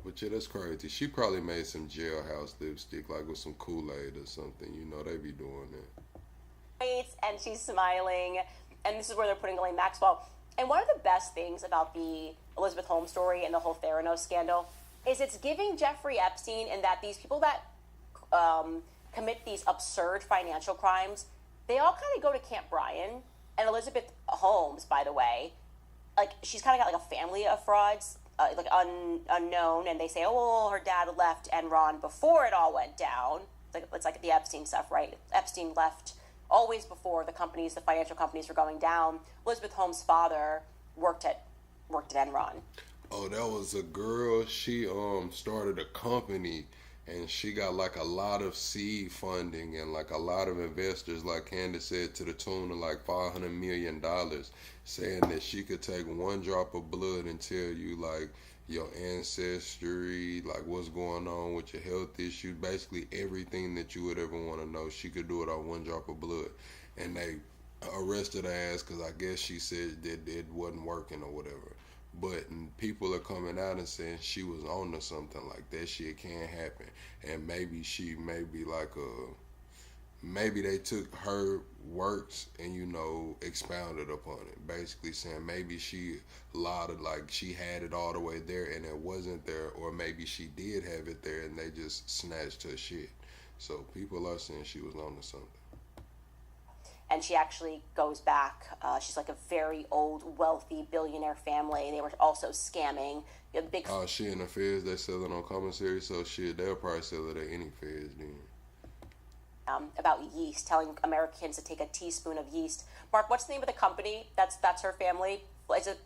But yeah, that's crazy. She probably made some jailhouse lipstick, like with some Kool-Aid or something. You know, they be doing that.
And she's smiling. And this is where they're putting Ghislaine Maxwell. And one of the best things about the Elizabeth Holmes story and the whole Theranos scandal is it's giving Jeffrey Epstein, and that these people that commit these absurd financial crimes, they all kind of go to Camp Ryan. And Elizabeth Holmes, by the way, like she's kind of got like a family of frauds, like unknown, and they say, oh, well, her dad left Enron before it all went down. It's like the Epstein stuff, right? Epstein left always before the financial companies were going down. Elizabeth Holmes' father worked at Enron.
Oh, that was a girl. She started a company, and she got like a lot of seed funding and like a lot of investors, like Candace said, to the tune of like $500 million, saying that she could take one drop of blood and tell you like your ancestry, like what's going on with your health issues, basically everything that you would ever want to know. She could do it on one drop of blood. And they arrested her ass because I guess she said that it wasn't working or whatever. But people are coming out and saying she was on to something, like that shit can't happen. And maybe maybe they took her works and, you know, expounded upon it. Basically saying maybe she lied, like she had it all the way there and it wasn't there, or maybe she did have it there and they just snatched her shit. So people are saying she was on to something.
And she actually goes back. She's like a very old, wealthy billionaire family. They were also scamming.
Oh, she in the feds. They sell it on commissary, so shit, they'll probably sell it at any feds then.
About yeast, telling Americans to take a teaspoon of yeast. Mark, what's the name of the company? That's her family. Is it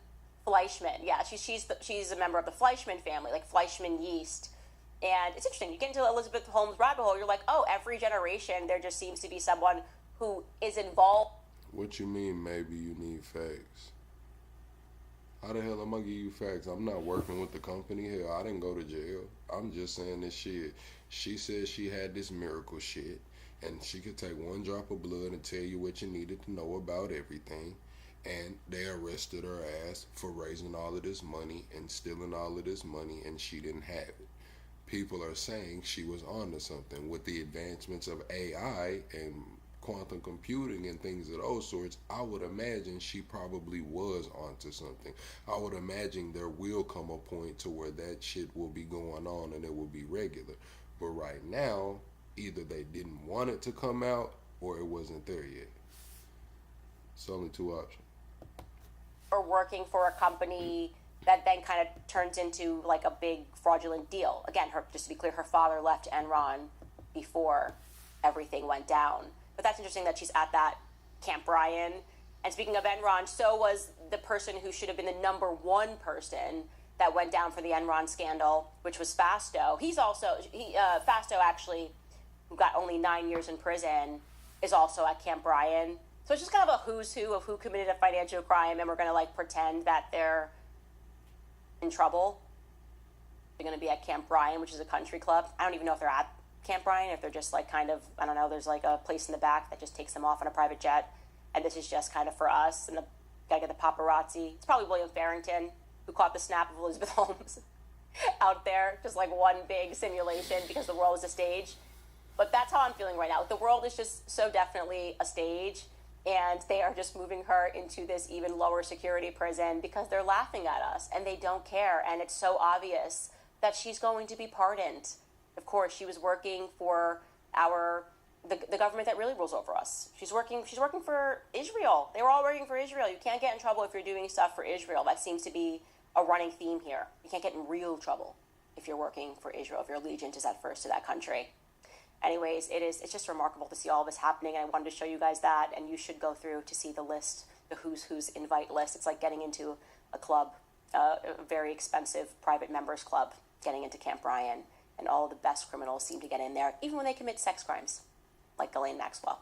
Fleischmann? Yeah, she's a member of the Fleischmann family, like Fleischmann yeast. And it's interesting. You get into Elizabeth Holmes' rabbit hole, you're like, oh, every generation there just seems to be someone who is involved.
What you mean maybe you need facts? How the hell am I give you facts? I'm not working with the company. Hell, I didn't go to jail. I'm just saying this shit. She said she had this miracle shit, and she could take one drop of blood and tell you what you needed to know about everything. And they arrested her ass for raising all of this money and stealing all of this money, and she didn't have it. People are saying she was onto something with the advancements of AI and quantum computing and things of those sorts, I would imagine she probably was onto something. I would imagine there will come a point to where that shit will be going on and it will be regular. But right now, either they didn't want it to come out or it wasn't there yet. It's only two options.
Or working for a company that then kind of turns into like a big fraudulent deal. Again, just to be clear, her father left Enron before everything went down. But that's interesting that she's at that Camp Ryan. And speaking of Enron, so was the person who should have been the number one person that went down for the Enron scandal, which was Fasto. Fasto actually, who got only 9 years in prison, is also at Camp Ryan. So it's just kind of a who's who of who committed a financial crime, and we're going to like pretend that they're in trouble. They're going to be at Camp Ryan, which is a country club. I don't even know if they're at Camp Ryan, if they're just like kind of, I don't know, there's like a place in the back that just takes them off on a private jet, and this is just kind of for us, and gotta get the paparazzi. It's probably William Farrington who caught the snap of Elizabeth Holmes out there, just like one big simulation because the world is a stage. But that's how I'm feeling right now. The world is just so definitely a stage, and they are just moving her into this even lower security prison because they're laughing at us and they don't care, and it's so obvious that she's going to be pardoned. Of course, she was working for the government that really rules over us. She's working for Israel. They were all working for Israel. You can't get in trouble if you're doing stuff for Israel. That seems to be a running theme here. You can't get in real trouble if you're working for Israel, if your allegiance is at first to that country. Anyways, it's just remarkable to see all this happening, and I wanted to show you guys that, and you should go through to see the list, the who's invite list. It's like getting into a club, a very expensive private members club, getting into Camp Ryan, and all of the best criminals seem to get in there, even when they commit sex crimes, like Ghislaine Maxwell.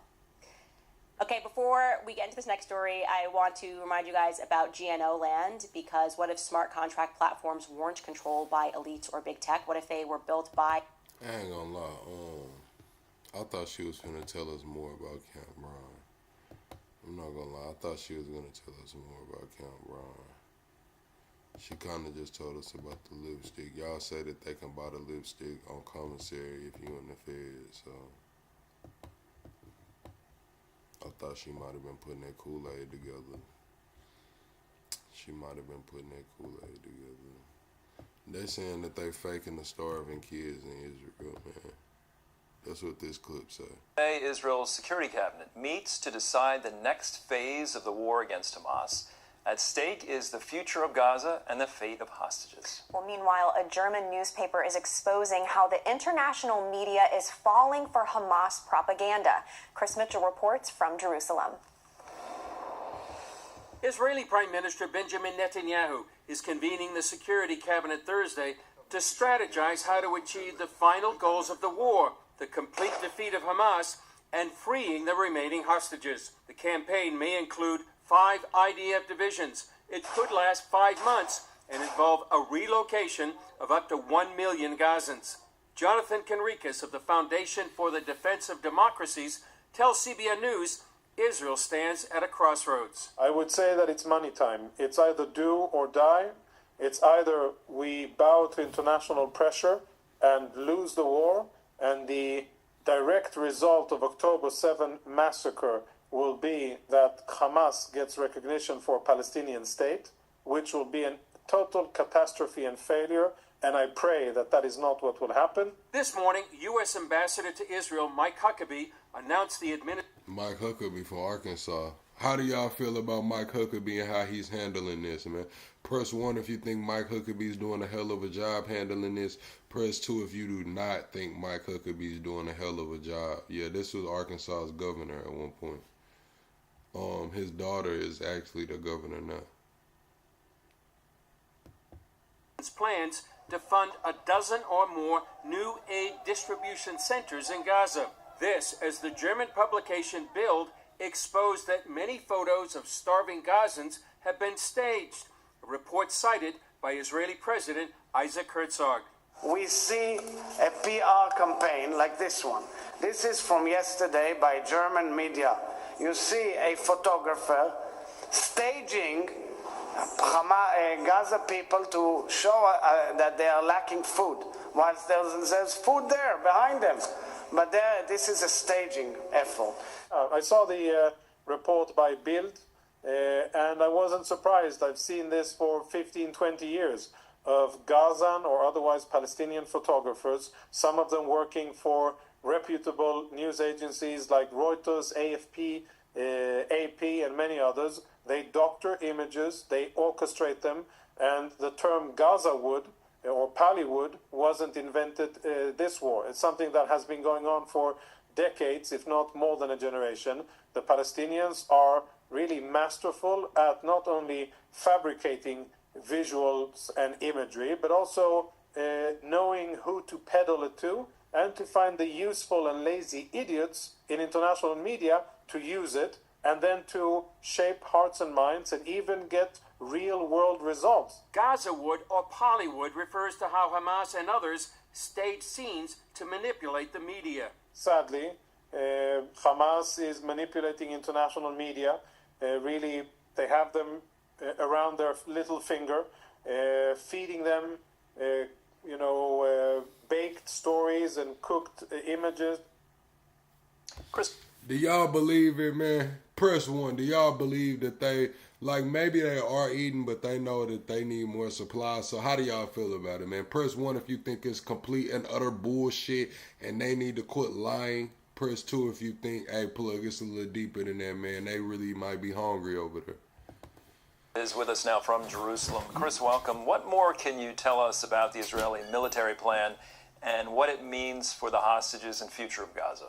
Okay, before we get into this next story, I want to remind you guys about GNO land, because what if smart contract platforms weren't controlled by elites or big tech? What if they were built by...
I ain't gonna lie, I thought she was gonna tell us more about Camp Ryan. I'm not gonna lie, I thought she was gonna tell us more about Camp Ryan. She kind of just told us about the lipstick. Y'all say that they can buy the lipstick on commissary if you in the Fed, so I thought she might have been putting that Kool-Aid together. She might have been putting that Kool-Aid together. They saying that they faking the starving kids in Israel, man. That's what this clip say.
Today, Israel's Security Cabinet meets to decide the next phase of the war against Hamas. At stake is the future of Gaza and the fate of hostages.
Well, meanwhile, a German newspaper is exposing how the international media is falling for Hamas propaganda. Chris Mitchell reports from Jerusalem.
Israeli Prime Minister Benjamin Netanyahu is convening the Security Cabinet Thursday to strategize how to achieve the final goals of the war, the complete defeat of Hamas, and freeing the remaining hostages. The campaign may include 5 IDF divisions. It could last 5 months and involve a relocation of up to 1 million Gazans. Jonathan Conricus of the Foundation for the Defense of Democracies tells CBN News Israel stands at a crossroads.
I would say that it's money time. It's either do or die. It's either we bow to international pressure and lose the war, and the direct result of October 7 massacre will be that Hamas gets recognition for a Palestinian state, which will be a total catastrophe and failure, and I pray that that is not what will happen.
This morning, U.S. Ambassador to Israel Mike Huckabee announced the
Mike Huckabee from Arkansas. How do y'all feel about Mike Huckabee and how he's handling this, man? Press 1 if you think Mike Huckabee's doing a hell of a job handling this. Press 2 if you do not think Mike Huckabee's doing a hell of a job. Yeah, this was Arkansas's governor at one point. His daughter is actually the governor now.
plans to fund a dozen or more new aid distribution centers in Gaza. This, as the German publication Bild exposed that many photos of starving Gazans have been staged, a report cited by Israeli President Isaac Herzog.
We see a PR campaign like this one. This is from yesterday by German media. You see a photographer staging Gaza people to show that they are lacking food, whilst there's food there behind them. But this is a staging effort.
I saw the report by Bild, and I wasn't surprised. I've seen this for 15, 20 years of Gazan or otherwise Palestinian photographers, some of them working for reputable news agencies like Reuters, AFP, AP, and many others. They doctor images, they orchestrate them, and the term Gaza wood or Pallywood wasn't invented this war. It's something that has been going on for decades, if not more than a generation. The Palestinians are really masterful at not only fabricating visuals and imagery, but also knowing who to peddle it to and to find the useful and lazy idiots in international media to use it and then to shape hearts and minds and even get real-world results.
Gaza wood or Pollywood refers to how Hamas and others stage scenes to manipulate the media.
Sadly, Hamas is manipulating international media. Really, they have them around their little finger, feeding them, baked stories and cooked images.
Chris,
do y'all believe it, man? Press one. Do y'all believe that they, like, maybe they are eating, but they know that they need more supply? So how do y'all feel about it, man? Press one if you think it's complete and utter bullshit and they need to quit lying. Press two if you think, hey, plug, it's a little deeper than that, man. They really might be hungry over there.
Is with us now from Jerusalem. Chris, welcome. What more can you tell us about the Israeli military plan and what it means for the hostages and future of Gaza?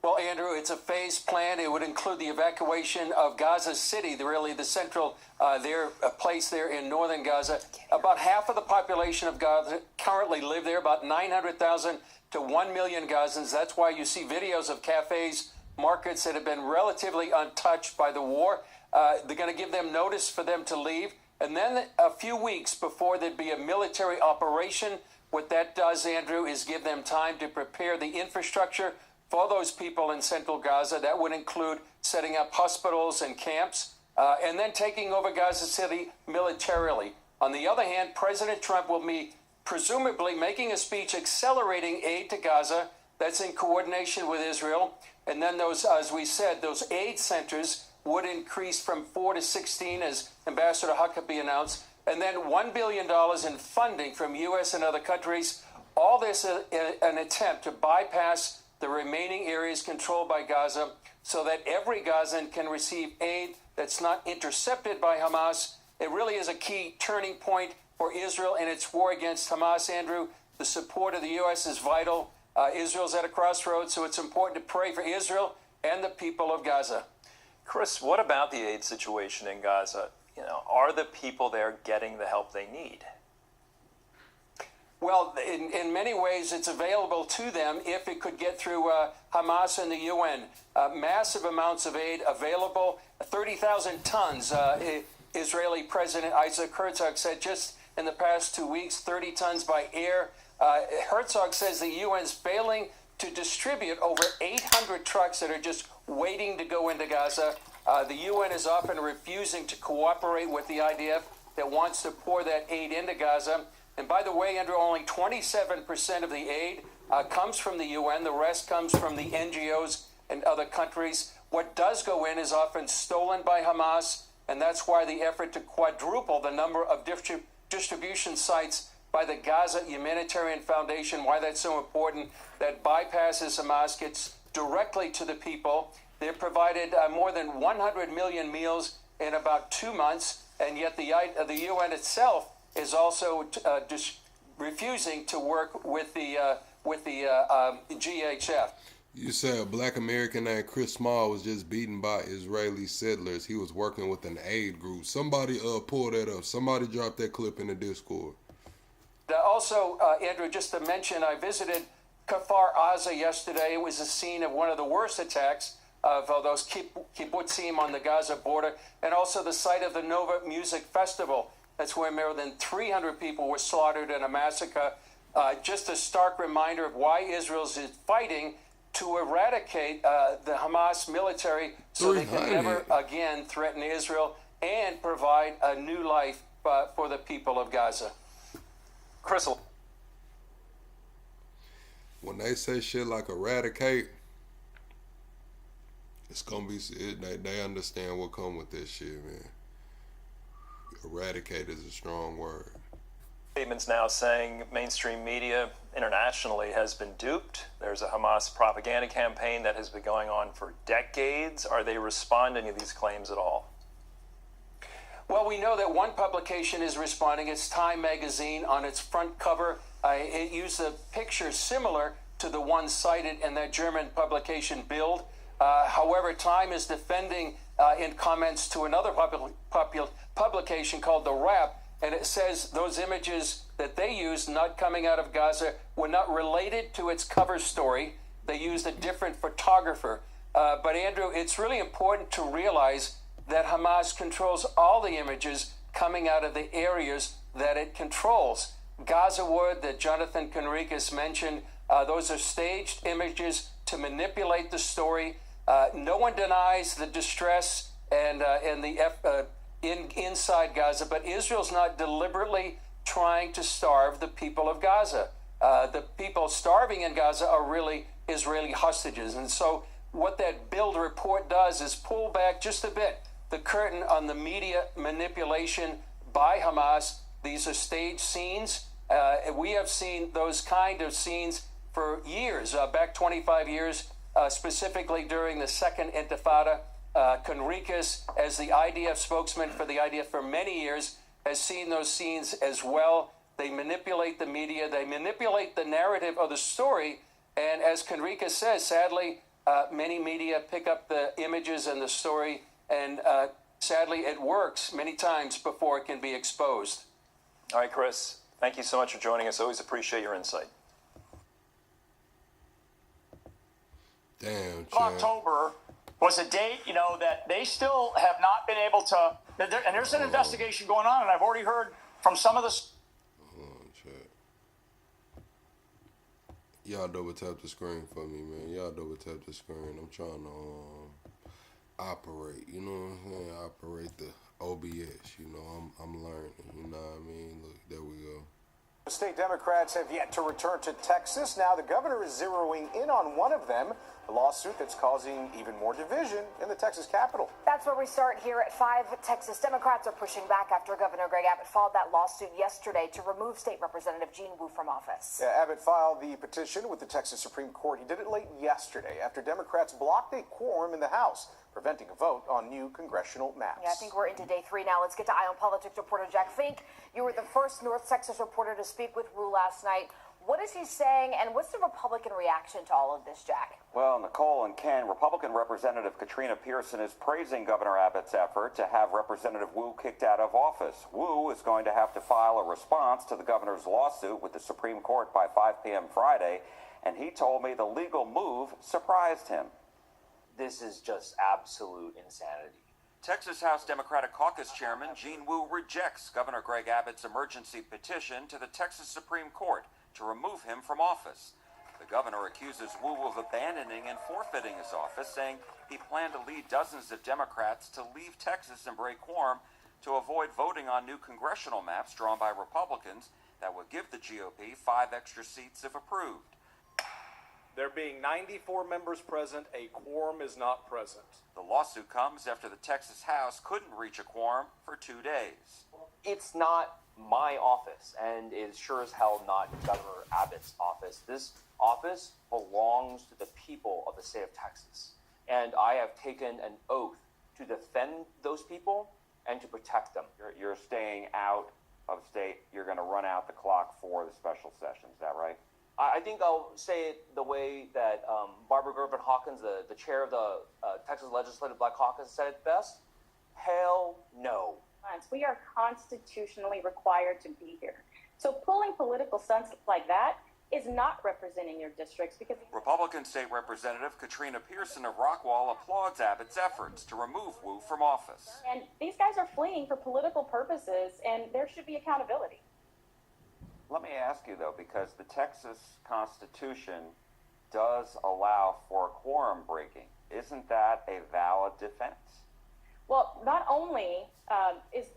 Well, Andrew, it's a phased plan. It would include the evacuation of Gaza City, the central place there in northern Gaza. About half of the population of Gaza currently live there, about 900,000 to 1 million Gazans. That's why you see videos of cafes, markets that have been relatively untouched by the war. They're going to give them notice for them to leave. And then a few weeks before there'd be a military operation, what that does, Andrew, is give them time to prepare the infrastructure for those people in central Gaza. That would include setting up hospitals and camps, and then taking over Gaza City militarily. On the other hand, President Trump will be presumably making a speech accelerating aid to Gaza. That's in coordination with Israel. And then those, as we said, those aid centers would increase from 4 to 16, as Ambassador Huckabee announced, and then $1 billion in funding from U.S. and other countries. All this an attempt to bypass the remaining areas controlled by Gaza so that every Gazan can receive aid that's not intercepted by Hamas. It really is a key turning point for Israel in its war against Hamas, Andrew. The support of the U.S. is vital. Israel's at a crossroads, so it's important to pray for Israel and the people of Gaza.
Chris, what about the aid situation in Gaza? Are the people there getting the help they need?
Well, in many ways, it's available to them if it could get through Hamas and the UN. Massive amounts of aid available, 30,000 tons. Israeli President Isaac Herzog said just in the past 2 weeks, 30 tons by air. Herzog says the UN's failing to distribute over 800 trucks that are just waiting to go into Gaza. The UN is often refusing to cooperate with the IDF that wants to pour that aid into Gaza. And by the way, Andrew, only 27% of the aid comes from the UN. The rest comes from the NGOs and other countries. What does go in is often stolen by Hamas, and that's why the effort to quadruple the number of distribution sites by the Gaza Humanitarian Foundation, why that's so important, that bypasses Hamas, gets directly to the people. They've provided more than 100 million meals in about 2 months, and yet the UN itself is also refusing to work with the GHF.
You said a black American named Chris Small was just beaten by Israeli settlers. He was working with an aid group. Somebody pull that up. Somebody drop that clip in the Discord.
Also, Andrew, just to mention, I visited Kfar Aza yesterday. It was a scene of one of the worst attacks of those kibbutzim on the Gaza border, and also the site of the Nova Music Festival. That's where more than 300 people were slaughtered in a massacre. Just a stark reminder of why Israel is fighting to eradicate the Hamas military so they can never again threaten Israel and provide a new life for the people of Gaza.
Crystal.
when they say shit like eradicate, it's gonna be, they understand what come with this shit, man. Eradicate is a strong word.
Statements now saying mainstream media internationally has been duped. There's a Hamas propaganda campaign that has been going on for decades. Are they responding to these claims at all?
Well, we know that one publication is responding. It's Time magazine. On its front cover, it used a picture similar to the one cited in that German publication Bild. However, Time is defending in comments to another publication called The Wrap, and it says those images that they used, not coming out of Gaza, were not related to its cover story. They used a different photographer. But Andrew, it's really important to realize that Hamas controls all the images coming out of the areas that it controls. Gaza wood that Jonathan Conricus mentioned, those are staged images to manipulate the story. No one denies the distress and the inside Gaza, but Israel's not deliberately trying to starve the people of Gaza. The people starving in Gaza are really Israeli hostages. And so what that Bild report does is pull back just a bit the curtain on the media manipulation by Hamas. These are staged scenes. We have seen those kind of scenes for years, back 25 years, specifically during the Second Intifada. Conricus, as the IDF spokesman for the IDF for many years, has seen those scenes as well. They manipulate the media. They manipulate the narrative of the story. And as Conricus says, sadly, many media pick up the images and the story, and sadly, it works many times before it can be exposed.
All right, Chris, thank you so much for joining us. Always appreciate your insight.
Damn,
October was a date, that they still have not been able to, and there's an investigation going on, and I've already heard from some of the...
Y'all double tap the screen for me, man. Y'all double tap the screen. I'm trying to operate, you know what I'm saying? Operate the OBS, I'm learning, you know what I mean? Look, there we go.
The state Democrats have yet to return to Texas. Now the governor is zeroing in on one of them, a lawsuit that's causing even more division in the Texas Capitol.
That's where we start here at 5. Texas Democrats are pushing back after Governor Greg Abbott filed that lawsuit yesterday to remove State Representative Gene Wu from office.
Yeah, Abbott filed the petition with the Texas Supreme Court. He did it late yesterday after Democrats blocked a quorum in the House, preventing a vote on new congressional maps.
Yeah, I think we're into day 3 now. Let's get to Eye on Politics reporter Jack Fink. You were the first North Texas reporter to speak with Wu last night. What is he saying, and what's the Republican reaction to all of this, Jack?
Well, Nicole and Ken, Republican Representative Katrina Pearson is praising Governor Abbott's effort to have Representative Wu kicked out of office. Wu is going to have to file a response to the governor's lawsuit with the Supreme Court by 5 p.m. Friday, and he told me the legal move surprised him.
This is just absolute insanity.
Texas House Democratic Caucus Chairman Gene Wu rejects Governor Greg Abbott's emergency petition to the Texas Supreme Court to remove him from office. The governor accuses Wu of abandoning and forfeiting his office, saying he planned to lead dozens of Democrats to leave Texas and break quorum to avoid voting on new congressional maps drawn by Republicans that would give the GOP 5 extra seats if approved.
There being 94 members present, a quorum is not present.
The lawsuit comes after the Texas House couldn't reach a quorum for 2 days.
It's not my office, and is sure as hell not Governor Abbott's office. This office belongs to the people of the state of Texas, and I have taken an oath to defend those people and to protect them.
You're staying out of state. You're going to run out the clock for the special session. Is that right?
I think I'll say it the way that Barbara Gervin Hawkins, the chair of the Texas Legislative Black Caucus, said it best. Hell no.
We are constitutionally required to be here. So pulling political stunts like that is not representing your districts because...
Republican State Representative Katrina Pearson of Rockwall applauds Abbott's efforts to remove Wu from office.
And these guys are fleeing for political purposes, and there should be accountability.
Let me ask you, though, because the Texas Constitution does allow for quorum breaking. Isn't that a valid defense?
Well, not only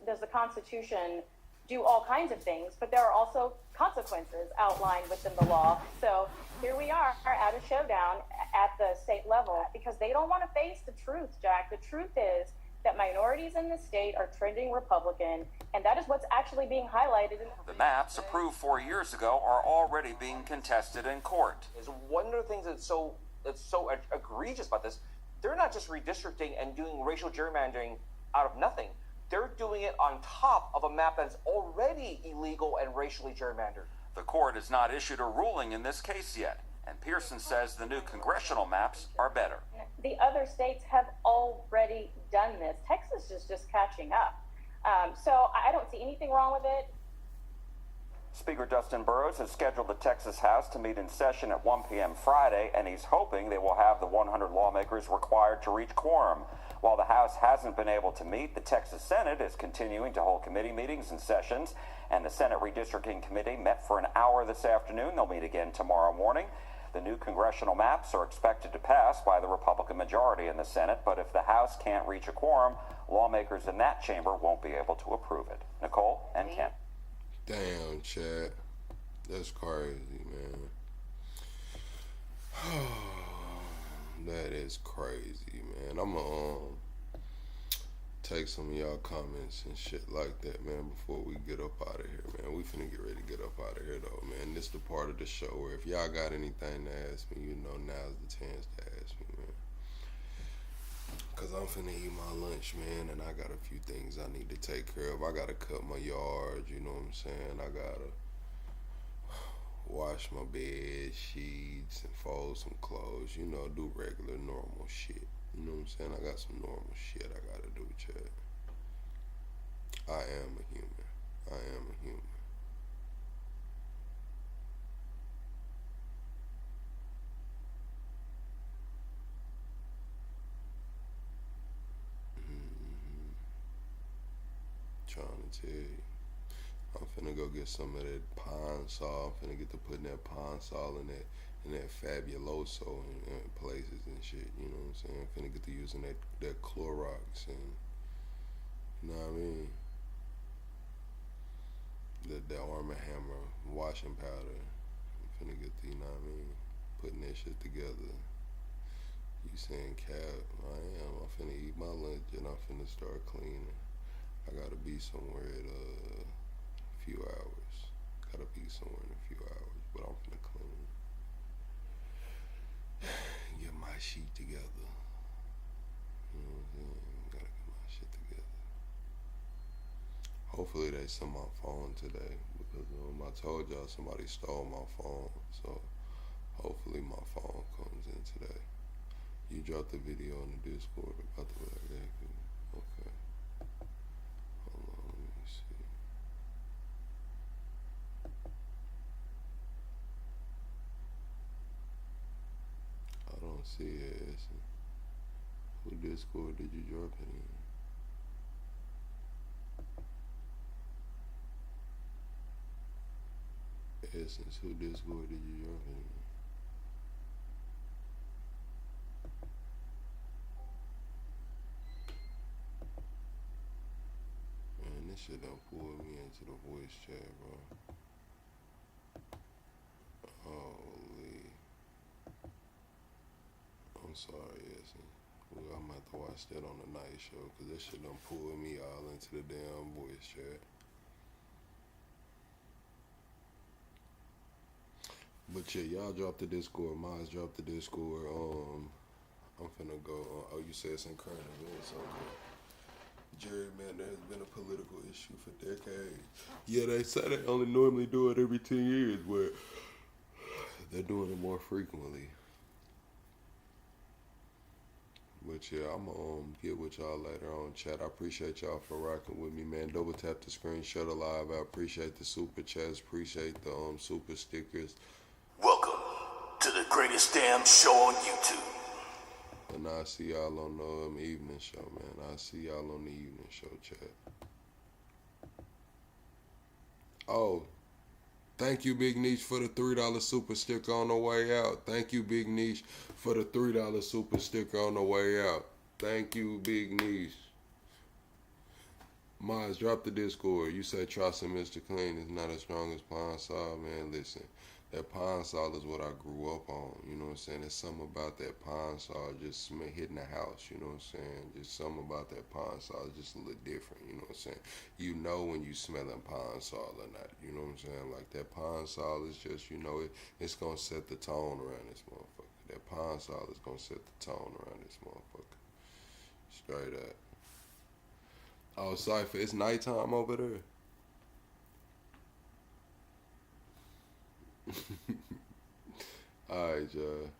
does the Constitution do all kinds of things, but there are also consequences outlined within the law. So here we are at a showdown at the state level because they don't want to face the truth, Jack. The truth is that minorities in the state are trending Republican, and that is what's actually being highlighted.
The maps approved 4 years ago are already being contested in court.
Is one of the things that's so egregious about this, they're not just redistricting and doing racial gerrymandering out of nothing. They're doing it on top of a map that's already illegal and racially gerrymandered.
The court has not issued a ruling in this case yet, and Pearson says the new congressional maps are better.
The other states have already done this. Texas is just catching up. So I don't see anything wrong with it.
Speaker Dustin Burrows has scheduled the Texas House to meet in session at 1 p.m. Friday, and he's hoping they will have the 100 lawmakers required to reach quorum. While the House hasn't been able to meet, the Texas Senate is continuing to hold committee meetings and sessions, and the Senate Redistricting Committee met for an hour this afternoon. They'll meet again tomorrow morning. The new congressional maps are expected to pass by the Republican majority in the Senate, but if the House can't reach a quorum, lawmakers in that chamber won't be able to approve it. Nicole and Ken.
Damn, Chad. That's crazy, man. That is crazy, man. I'm gonna take some of y'all comments and shit like that, man, before we get up out of here, man. We finna get ready to get up out of here, though, man. This the part of the show where if y'all got anything to ask me, you know, now's the chance to ask me, man. Because I'm finna eat my lunch, man, and I got a few things I need to take care of. I gotta cut my yard, you know what I'm saying? I gotta wash my bed sheets and fold some clothes, you know, do regular, normal shit. You know what I'm saying? I got some normal shit I gotta do, Chad. I am a human. I am a human. Trying to tell you. I'm finna go get some of that pine sol. I'm finna get to putting that pine sol in that Fabuloso in places and shit, you know what I'm saying? I'm finna get to using that Clorox and, you know what I mean? That Arm & Hammer washing powder. I'm finna get to, you know what I mean? Putting that shit together. You saying, Cap, I am. I'm finna eat my lunch and I'm finna start cleaning. I gotta be somewhere in a few hours. Gotta be somewhere in a few hours, but I'm finna clean. Get my shit together. You know what I'm saying? Gotta get my shit together. Hopefully they send my phone today because I told y'all somebody stole my phone. So hopefully my phone comes in today. You dropped the video on the Discord about the okay. Hold on, let me see. I don't see it. Who Discord did you drop it in? Essence, who Discord did you drop it in? Man, this shit done pulled me into the voice chat, bro. Holy. I'm sorry, Essence. I'm gonna have to watch that on the night show, cause that shit done pulled me all into the damn voice chat. But yeah, y'all dropped the Discord. Miles dropped the Discord. I'm finna go. Oh, you said it's in current events. Okay. Gerrymander has been a political issue for decades. Yeah, they say they only normally do it every 10 years, but they're doing it more frequently. But yeah, I'm gonna get with y'all later on, chat. I appreciate y'all for rocking with me, man. Double tap the screen, shut a live. I appreciate the super chats, appreciate the super stickers.
Welcome to the greatest damn show on YouTube.
And I'll see y'all on the evening show, man. I'll see y'all on the evening show, chat. Oh, thank you, Big Niche, for the $3 super sticker on the way out. Thank you, Big Niche, for the $3 super sticker on the way out. Thank you, Big Niche. Miles, drop the Discord. You said trust in Mr. Clean is not as strong as Pine Sol, man. Listen, That pine sol is what I grew up on, you know what I'm saying? There's something about that pine sol just hitting the house, you know what I'm saying? Just something about that pine sol is just a little different, you know what I'm saying? You know when you smelling pine sol or not, you know what I'm saying? Like that pine sol is just, you know, it's gonna set the tone around this motherfucker. That pine sol is gonna set the tone around this motherfucker. Straight up. Oh, Cypher, it's nighttime over there. Alright, y'all.